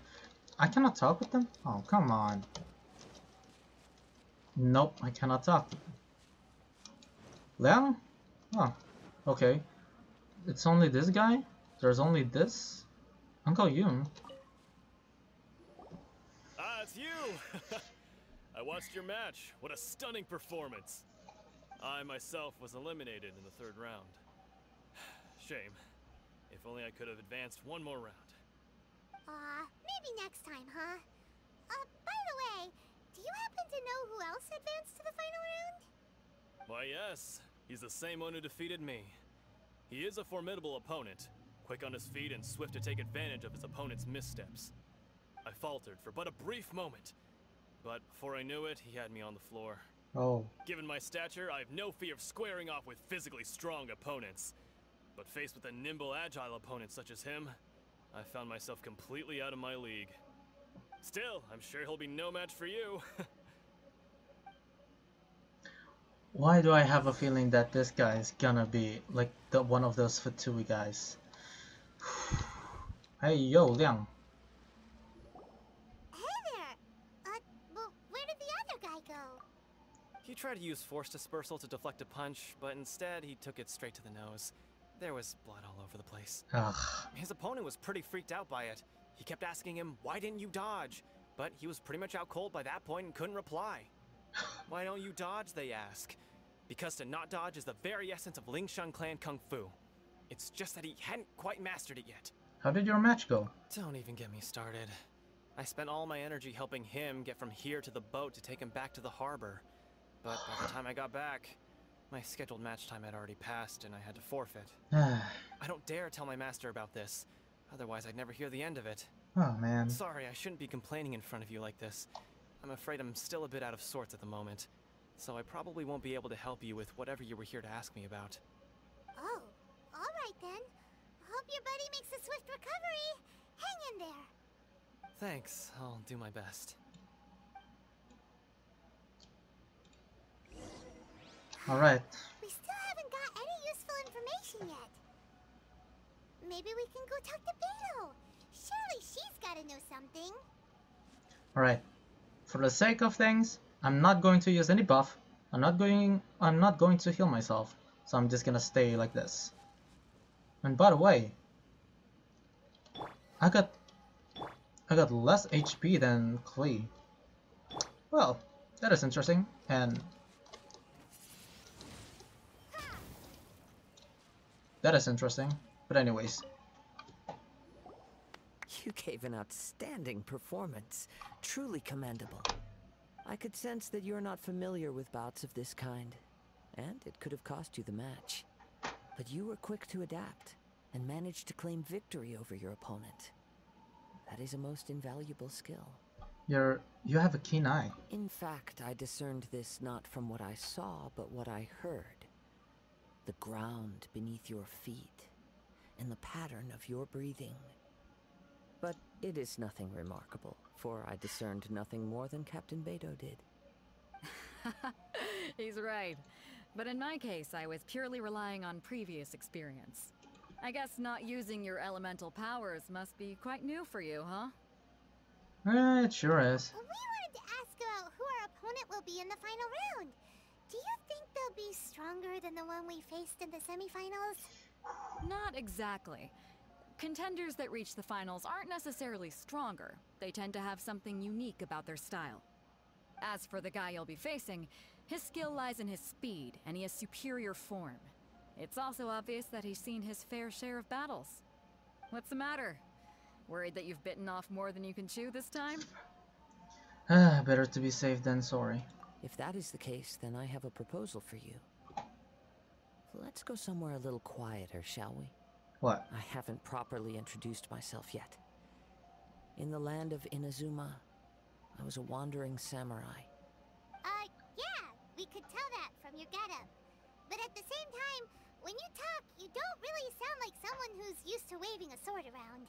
Speaker 1: I cannot talk with them? Oh, come on. Nope, I cannot talk to them. Liang? Oh, okay. It's only this guy? There's only this? Uncle Yun?
Speaker 5: Ah, it's you! I watched your match. What a stunning performance. I myself was eliminated in the third round. Shame. If only I could have advanced one more round.
Speaker 2: Maybe next time, huh? By the way, do you happen to know who else advanced to the final round?
Speaker 5: Why, yes. He's the same one who defeated me. He is a formidable opponent, quick on his feet and swift to take advantage of his opponent's missteps. I faltered for but a brief moment, but before I knew it, he had me on the floor.
Speaker 1: Oh.
Speaker 5: Given my stature, I have no fear of squaring off with physically strong opponents. But faced with a nimble, agile opponent such as him, I found myself completely out of my league. Still, I'm sure he'll be no match for you.
Speaker 1: Why do I have a feeling that this guy is gonna be like one of those Fatui guys?
Speaker 2: Hey,
Speaker 1: Hey, yo, Liang.
Speaker 7: He tried to use force dispersal to deflect a punch, but instead he took it straight to the nose. There was blood all over the place.
Speaker 1: Ugh.
Speaker 7: His opponent was pretty freaked out by it. He kept asking him, "Why didn't you dodge?" But he was pretty much out cold by that point and couldn't reply. "Why don't you dodge?" they ask. Because to not dodge is the very essence of Lingshan clan kung fu. It's just that he hadn't quite mastered it yet.
Speaker 1: How did your match go?
Speaker 7: Don't even get me started. I spent all my energy helping him get from here to the boat to take him back to the harbor. But by the time I got back, my scheduled match time had already passed and I had to forfeit. I don't dare tell my master about this. Otherwise, I'd never hear the end of it.
Speaker 1: Oh, man.
Speaker 7: Sorry, I shouldn't be complaining in front of you like this. I'm afraid I'm still a bit out of sorts at the moment. So I probably won't be able to help you with whatever you were here to ask me about.
Speaker 2: Oh, alright then. Hope your buddy makes a swift recovery. Hang in there.
Speaker 7: Thanks, I'll do my best.
Speaker 1: Alright.
Speaker 2: We still haven't got any useful information yet. Maybe we can go talk to Beto. Surely she's gotta know something.
Speaker 1: Alright. For the sake of things, I'm not going to use any buff. I'm not going to heal myself. So I'm just gonna stay like this. And by the way, I got less HP than Klee. Well, that is interesting. And that is interesting. But anyways.
Speaker 4: You gave an outstanding performance. Truly commendable. I could sense that you're not familiar with bouts of this kind, and it could have cost you the match. But you were quick to adapt, and managed to claim victory over your opponent. That is a most invaluable skill.
Speaker 1: You have a keen eye.
Speaker 4: In fact, I discerned this not from what I saw, but what I heard. The ground beneath your feet, and the pattern of your breathing. But it is nothing remarkable, for I discerned nothing more than Captain Beto did.
Speaker 3: He's right. But in my case, I was purely relying on previous experience. I guess not using your elemental powers must be quite new for you, huh?
Speaker 1: It sure is.
Speaker 2: We wanted to ask about who our opponent will be in the final round. Do you think they'll be stronger than the one we faced in the semifinals?
Speaker 3: Not exactly. Contenders that reach the finals aren't necessarily stronger. They tend to have something unique about their style. As for the guy you'll be facing, his skill lies in his speed, and he has superior form. It's also obvious that he's seen his fair share of battles. What's the matter? Worried that you've bitten off more than you can chew this time?
Speaker 1: Better to be safe than sorry.
Speaker 4: If that is the case, then I have a proposal for you. Let's go somewhere a little quieter, shall we?
Speaker 1: What?
Speaker 4: I haven't properly introduced myself yet. In the land of Inazuma, I was a wandering samurai.
Speaker 2: Yeah, we could tell that from your getup. But at the same time, when you talk, you don't really sound like someone who's used to waving a sword around.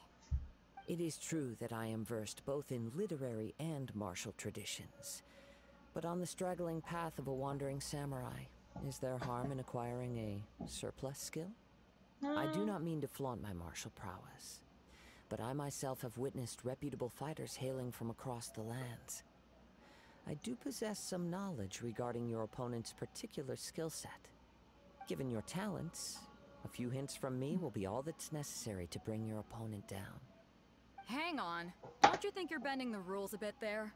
Speaker 4: It is true that I am versed both in literary and martial traditions. But on the straggling path of a wandering samurai, is there harm in acquiring a surplus skill? I do not mean to flaunt my martial prowess, but I myself have witnessed reputable fighters hailing from across the lands. I do possess some knowledge regarding your opponent's particular skill set. Given your talents, a few hints from me will be all that's necessary to bring your opponent down.
Speaker 3: Hang on. Don't you think you're bending the rules a bit there?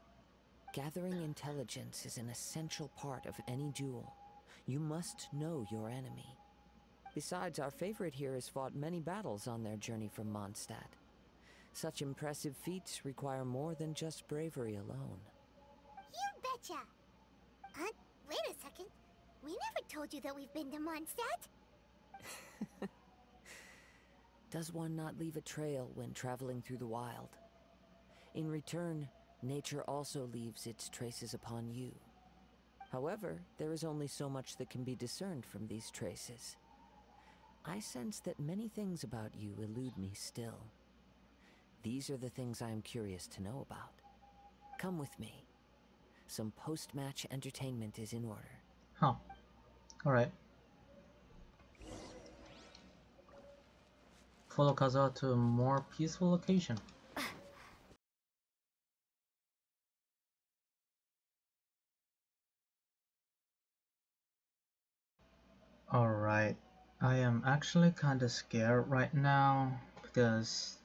Speaker 4: Gathering intelligence is an essential part of any duel. You must know your enemy. Besides, our favorite here has fought many battles on their journey from Mondstadt. Such impressive feats require more than just bravery alone.
Speaker 2: You betcha! Wait a second. We never told you that we've been to Mondstadt.
Speaker 4: Does one not leave a trail when traveling through the wild? In return, nature also leaves its traces upon you. However, there is only so much that can be discerned from these traces. I sense that many things about you elude me still. These are the things I am curious to know about. Come with me. Some post-match entertainment is in order.
Speaker 1: Huh. Alright. Follow Kazuha to a more peaceful location. Alright, I am actually kinda scared right now because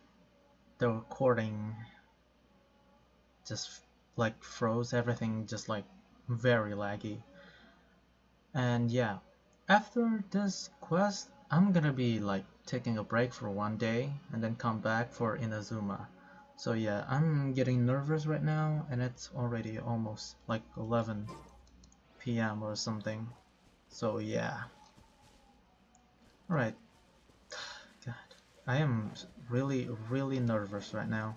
Speaker 1: the recording just like froze everything, just like very laggy. And yeah, after this quest I'm gonna be like taking a break for one day and then come back for Inazuma. So yeah, I'm getting nervous right now and it's already almost like 11 p.m. or something. So yeah. Alright. God, I am really nervous right now.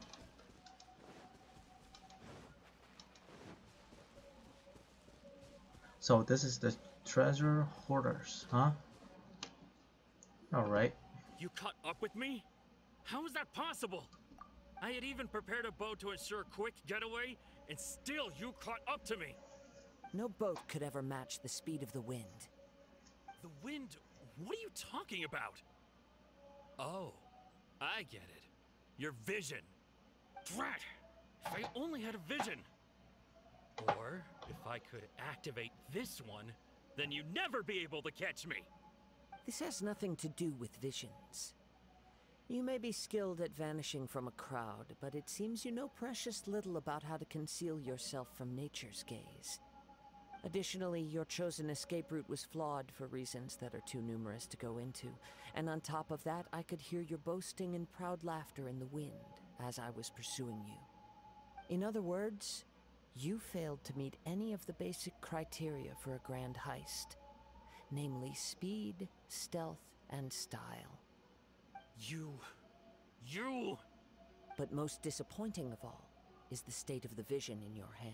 Speaker 1: So this is the treasure hoarders, huh? Alright.
Speaker 11: You caught up with me? How is that possible? I had even prepared a boat to ensure a quick getaway, and still you caught up to me.
Speaker 4: No boat could ever match the speed of the wind.
Speaker 11: The wind? What are you talking about? Oh, I get it. Your vision. Drat! If I only had a vision. Or, if I could activate this one, then you'd never be able to catch me.
Speaker 4: This has nothing to do with visions. You may be skilled at vanishing from a crowd, but it seems you know precious little about how to conceal yourself from nature's gaze. Additionally, your chosen escape route was flawed for reasons that are too numerous to go into, and on top of that, I could hear your boasting and proud laughter in the wind as I was pursuing you. In other words, you failed to meet any of the basic criteria for a grand heist, namely speed, stealth, and style.
Speaker 11: You...
Speaker 4: But most disappointing of all is the state of the vision in your hand.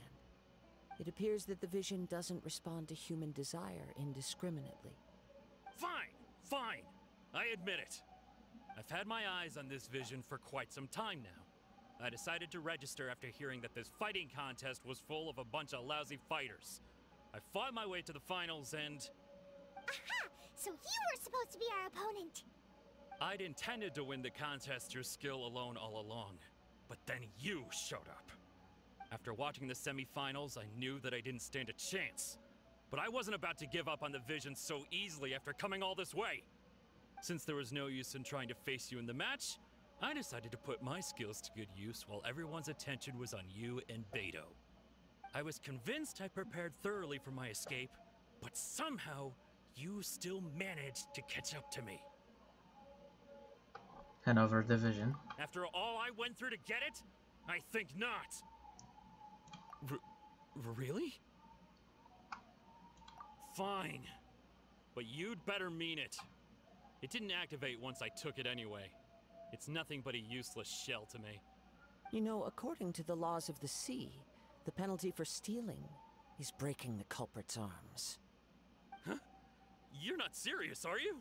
Speaker 4: It appears that the vision doesn't respond to human desire indiscriminately.
Speaker 11: Fine. I admit it. I've had my eyes on this vision for quite some time now. I decided to register after hearing that this fighting contest was full of a bunch of lousy fighters. I fought my way to the finals and...
Speaker 2: Aha! So you were supposed to be our opponent!
Speaker 11: I'd intended to win the contest through skill alone all along, but then you showed up. After watching the semi-finals, I knew that I didn't stand a chance. But I wasn't about to give up on the vision so easily after coming all this way. Since there was no use in trying to face you in the match, I decided to put my skills to good use while everyone's attention was on you and Beto. I was convinced I prepared thoroughly for my escape, but somehow, you still managed to catch up to me.
Speaker 1: Hand over the vision.
Speaker 11: After all I went through to get it? I think not. Really? Fine. But you'd better mean it. It didn't activate once I took it anyway. It's nothing but a useless shell to me.
Speaker 4: You know, according to the laws of the sea, the penalty for stealing is breaking the culprit's arms.
Speaker 11: Huh? You're not serious, are you?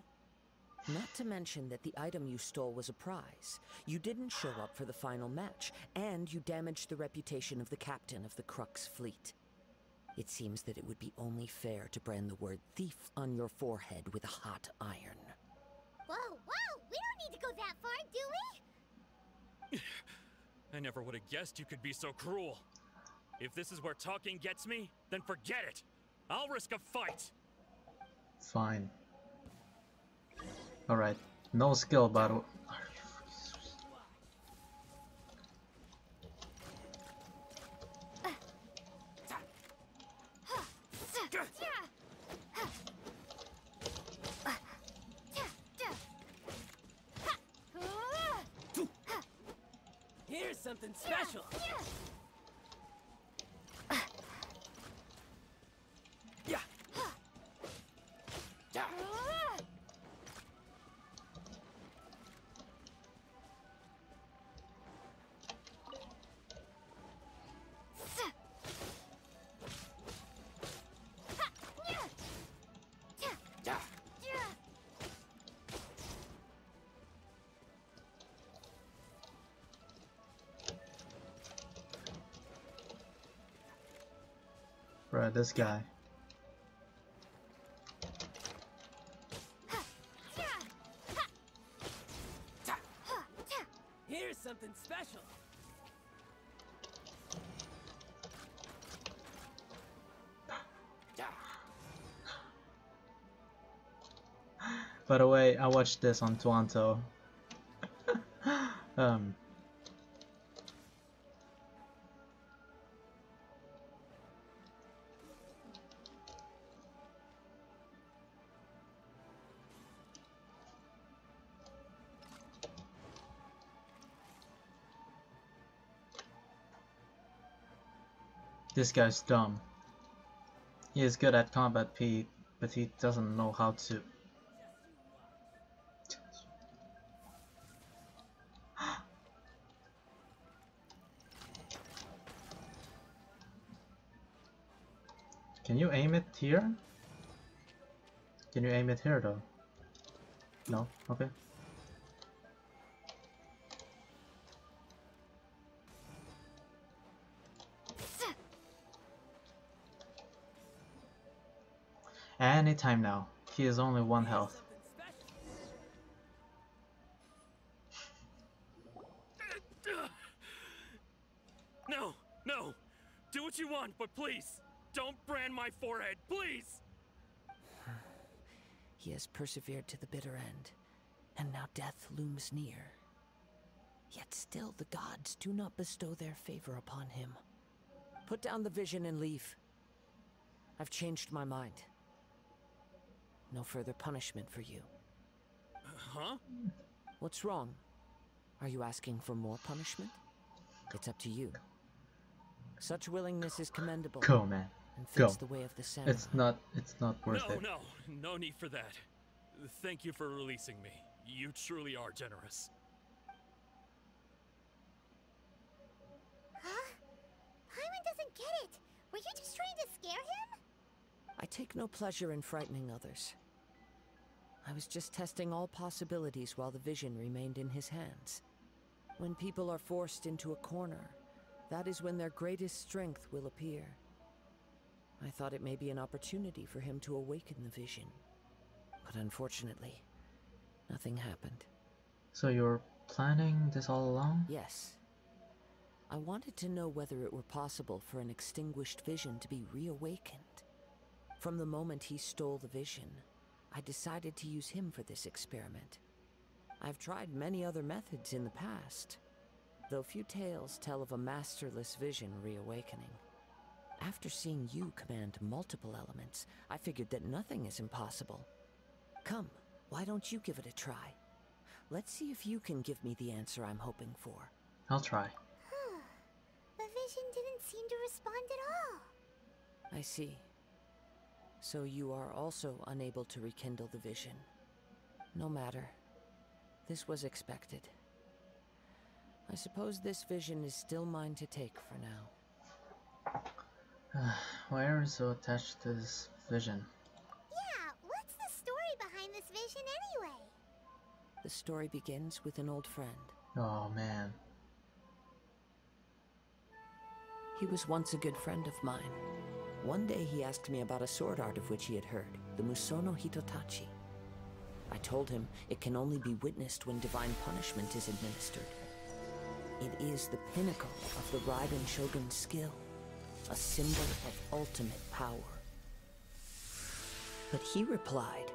Speaker 4: Not to mention that the item you stole was a prize. You didn't show up for the final match, and you damaged the reputation of the captain of the Crux fleet. It seems that it would be only fair to brand the word thief on your forehead with a hot iron.
Speaker 2: Whoa! We don't need to go that far, do we?
Speaker 11: I never would have guessed you could be so cruel. If this is where talking gets me, then forget it. I'll risk a fight.
Speaker 1: Fine. Alright, no skill battle.
Speaker 8: Here's something special.
Speaker 1: Bruh, this guy.
Speaker 8: Here's something special.
Speaker 1: By the way, I watched this on Toronto. This guy's dumb. He is good at combat, Pete, but he doesn't know how to. Can you aim it here? Can you aim it here though? No? Okay. Anytime now. He is only 1 health.
Speaker 11: No, no. Do what you want, but please, don't brand my forehead, please!
Speaker 4: He has persevered to the bitter end, and now death looms near. Yet still the gods do not bestow their favor upon him. Put down the vision and leave. I've changed my mind. No further punishment for you.
Speaker 11: Huh?
Speaker 4: What's wrong? Are you asking for more punishment? It's up to you. Such willingness is commendable.
Speaker 1: Go, man.
Speaker 4: And
Speaker 1: Go.
Speaker 4: fits the way of the samurai.
Speaker 1: It's not worth it.
Speaker 11: No need for that. Thank you for releasing me. You truly are generous.
Speaker 2: Huh? Paimon doesn't get it. Were you just trying to scare him?
Speaker 4: I take no pleasure in frightening others. I was just testing all possibilities while the vision remained in his hands. When people are forced into a corner, that is when their greatest strength will appear. I thought it may be an opportunity for him to awaken the vision. But unfortunately, nothing happened.
Speaker 1: So you're planning this all along?
Speaker 4: Yes. I wanted to know whether it were possible for an extinguished vision to be reawakened. From the moment he stole the vision, I decided to use him for this experiment. I've tried many other methods in the past, though few tales tell of a masterless vision reawakening. After seeing you command multiple elements, I figured that nothing is impossible. Come, why don't you give it a try? Let's see if you can give me the answer I'm hoping for.
Speaker 1: I'll try.
Speaker 2: The vision didn't seem to respond at all.
Speaker 4: I see. So you are also unable to rekindle the vision. No matter. This was expected. I suppose this vision is still mine to take for now.
Speaker 1: Why are you so attached to this vision?
Speaker 2: Yeah, what's the story behind this vision anyway?
Speaker 4: The story begins with an old friend.
Speaker 1: Oh man.
Speaker 4: He was once a good friend of mine. One day he asked me about a sword art of which he had heard, the Musono Hitotachi. I told him it can only be witnessed when divine punishment is administered. It is the pinnacle of the Raiden Shogun's skill, a symbol of ultimate power. But he replied,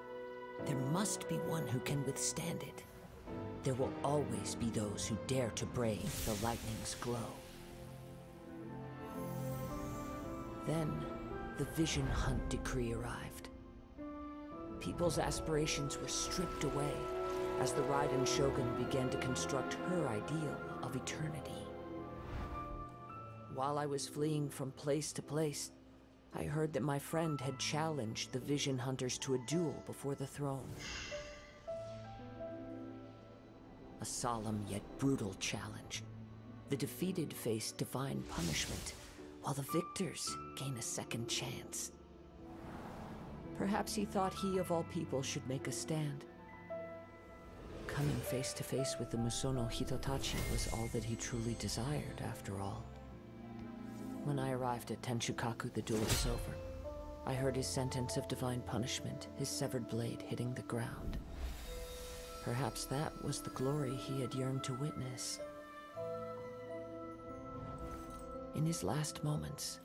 Speaker 4: there must be one who can withstand it. There will always be those who dare to brave the lightning's glow. Then, the Vision Hunt decree arrived. People's aspirations were stripped away as the Raiden Shogun began to construct her ideal of eternity. While I was fleeing from place to place, I heard that my friend had challenged the Vision Hunters to a duel before the throne. A solemn yet brutal challenge. The defeated face divine punishment, while the victors gain a second chance. Perhaps he thought he of all people should make a stand. Coming face to face with the Musono Hitotachi was all that he truly desired, after all. When I arrived at Tenshukaku, the duel was over. I heard his sentence of divine punishment, his severed blade hitting the ground. Perhaps that was the glory he had yearned to witness. In his last moments,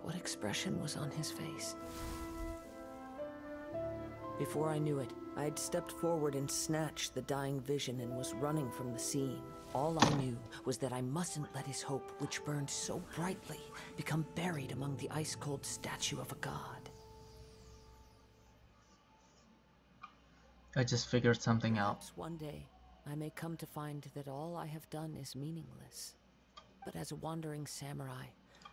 Speaker 4: what expression was on his face? Before I knew it, I'd stepped forward and snatched the dying vision and was running from the scene. All I knew was that I mustn't let his hope, which burned so brightly, become buried among the ice-cold statue of a god.
Speaker 1: I just figured something out.
Speaker 4: Perhaps one day, I may come to find that all I have done is meaningless. But as a wandering samurai,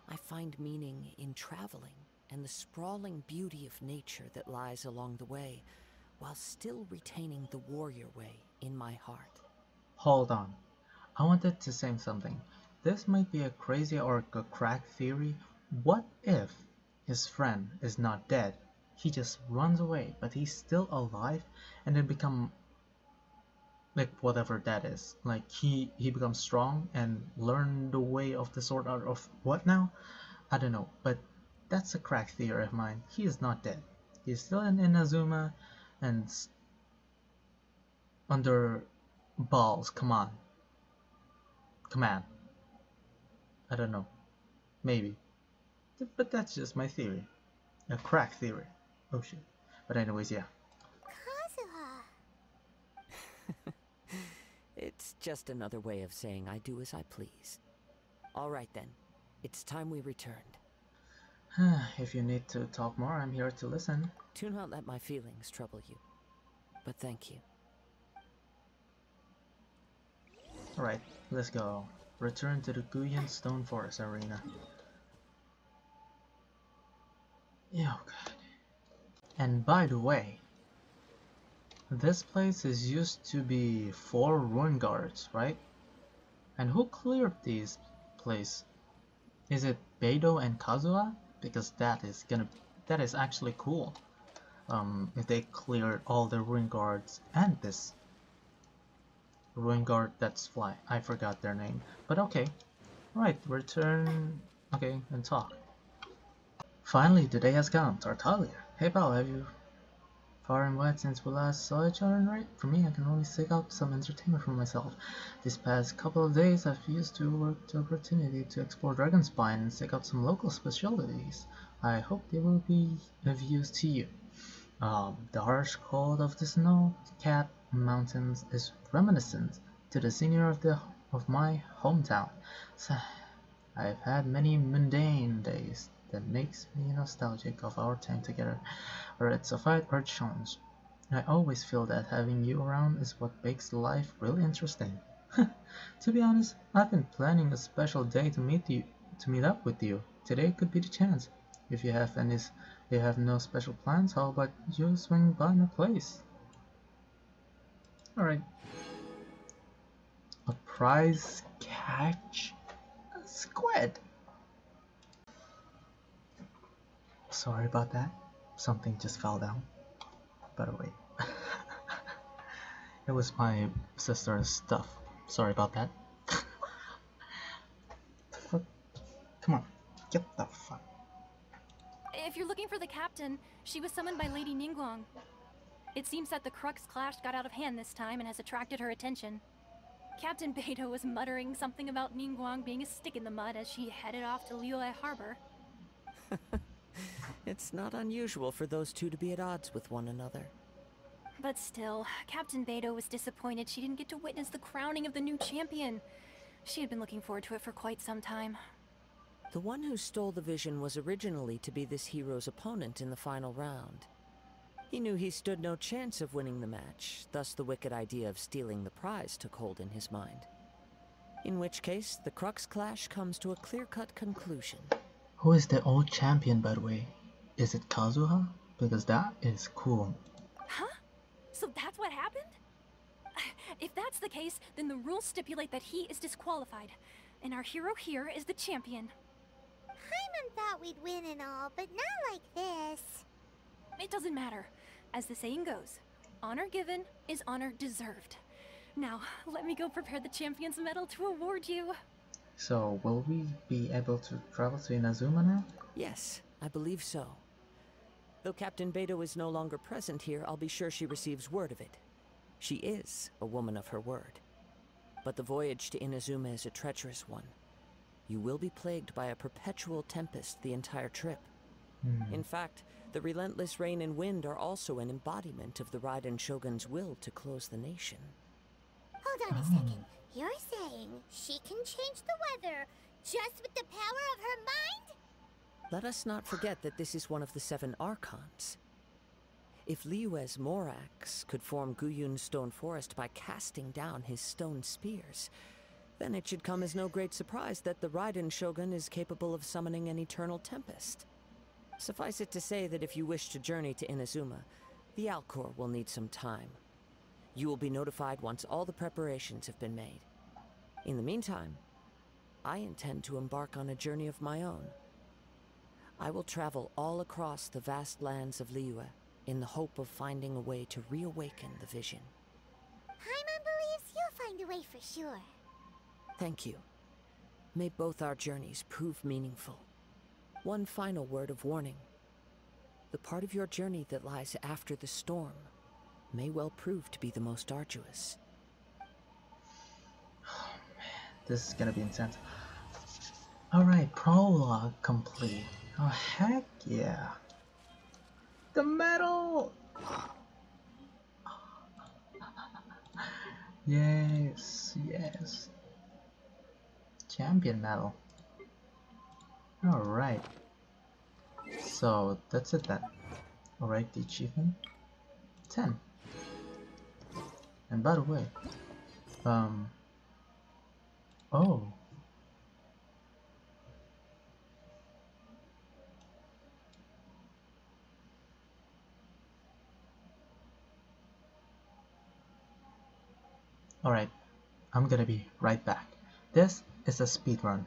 Speaker 4: I find meaning in traveling and the sprawling beauty of nature that lies along the way, while still retaining the warrior way in my heart.
Speaker 1: Hold on. I wanted to say something. This might be a crazy or a crack theory. What if his friend is not dead? He just runs away, but he's still alive and then become like whatever that is. Like he becomes strong and learn the way of the sword art of what now? I don't know, but that's a crack theory of mine. He is not dead. He's still in Inazuma and under balls. Come on. Command. I don't know. Maybe. But that's just my theory. A crack theory. Oh shit. But anyways, yeah.
Speaker 2: Kazuha.
Speaker 4: It's just another way of saying I do as I please. All right then. It's time we returned.
Speaker 1: If you need to talk more, I'm here to listen.
Speaker 4: Do not let my feelings trouble you. But thank you.
Speaker 1: Alright, let's go. Return to the Guyan Stone Forest Arena. Yeah, oh god. And by the way, this place is used to be 4 ruin guards, right? And who cleared these place? Is it Beidou and Kazuha? Because that is actually cool. If they cleared all the ruin guards and this ruin guard that's fly. I forgot their name. But okay. Right, return okay and talk. Finally, the day has come, Tartaglia. Hey pal, have you far and wide since we last saw each other, right? For me, I can only seek out some entertainment for myself. These past couple of days, I've used to work the opportunity to explore Dragonspine and seek out some local specialties. I hope they will be of use to you. The harsh cold of the snow-capped mountains is reminiscent to the scenery of my hometown. So, I've had many mundane days that makes me nostalgic of our time together, whether it's a fight or a challenge. I always feel that having you around is what makes life really interesting. To be honest, I've been planning a special day to meet up with you. Today could be the chance. If you have no special plans, how about you swing by my place? Alright. A prize catch? A squid! Sorry about that. Something just fell down. By the way. It was my sister's stuff. Sorry about that. The fuck? Come on. Get the fuck.
Speaker 9: If you're looking for the captain, she was summoned by Lady Ningguang. It seems that the Crux clash got out of hand this time and has attracted her attention. Captain Beidou was muttering something about Ningguang being a stick in the mud as she headed off to Liyue Harbor.
Speaker 4: It's not unusual for those two to be at odds with one another.
Speaker 9: But still, Captain Beidou was disappointed she didn't get to witness the crowning of the new champion. She had been looking forward to it for quite some time.
Speaker 4: The one who stole the vision was originally to be this hero's opponent in the final round. He knew he stood no chance of winning the match, thus the wicked idea of stealing the prize took hold in his mind. In which case, the Crux clash comes to a clear-cut conclusion.
Speaker 1: Who is the old champion, by the way? Is it Kazuha? Because that is cool.
Speaker 9: Huh? So that's what happened? If that's the case, then the rules stipulate that he is disqualified, and our hero here is the champion.
Speaker 2: Paimon thought we'd win and all, but not like this.
Speaker 9: It doesn't matter. As the saying goes, honor given is honor deserved. Now, let me go prepare the champion's medal to award you.
Speaker 1: So, will we be able to travel to Inazuma now?
Speaker 4: Yes, I believe so. Though Captain Beidou is no longer present here, I'll be sure she receives word of it. She is a woman of her word. But the voyage to Inazuma is a treacherous one. You will be plagued by a perpetual tempest the entire trip. In fact, the relentless rain and wind are also an embodiment of the Raiden Shogun's will to close the nation.
Speaker 2: Hold on a second. You're saying she can change the weather just with the power of her mind?
Speaker 4: Let us not forget that this is one of the 7 Archons. If Liyue's Morax could form Guyun's stone forest by casting down his stone spears, then it should come as no great surprise that the Raiden Shogun is capable of summoning an eternal tempest. Suffice it to say that if you wish to journey to Inazuma, the Alcor will need some time. You will be notified once all the preparations have been made. In the meantime, I intend to embark on a journey of my own. I will travel all across the vast lands of Liyue in the hope of finding a way to reawaken the vision.
Speaker 2: Paimon believes you'll find a way for sure.
Speaker 4: Thank you. May both our journeys prove meaningful. One final word of warning. The part of your journey that lies after the storm may well prove to be the most arduous.
Speaker 1: Oh man, this is gonna be intense. Alright, prologue complete. Oh heck yeah. The medal! Yes, yes. Champion medal. Alright. So that's it then. Alright, the achievement 10. And by the way, oh. Alright, I'm gonna be right back. This is a speed run.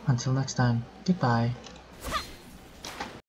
Speaker 1: Until next time, goodbye.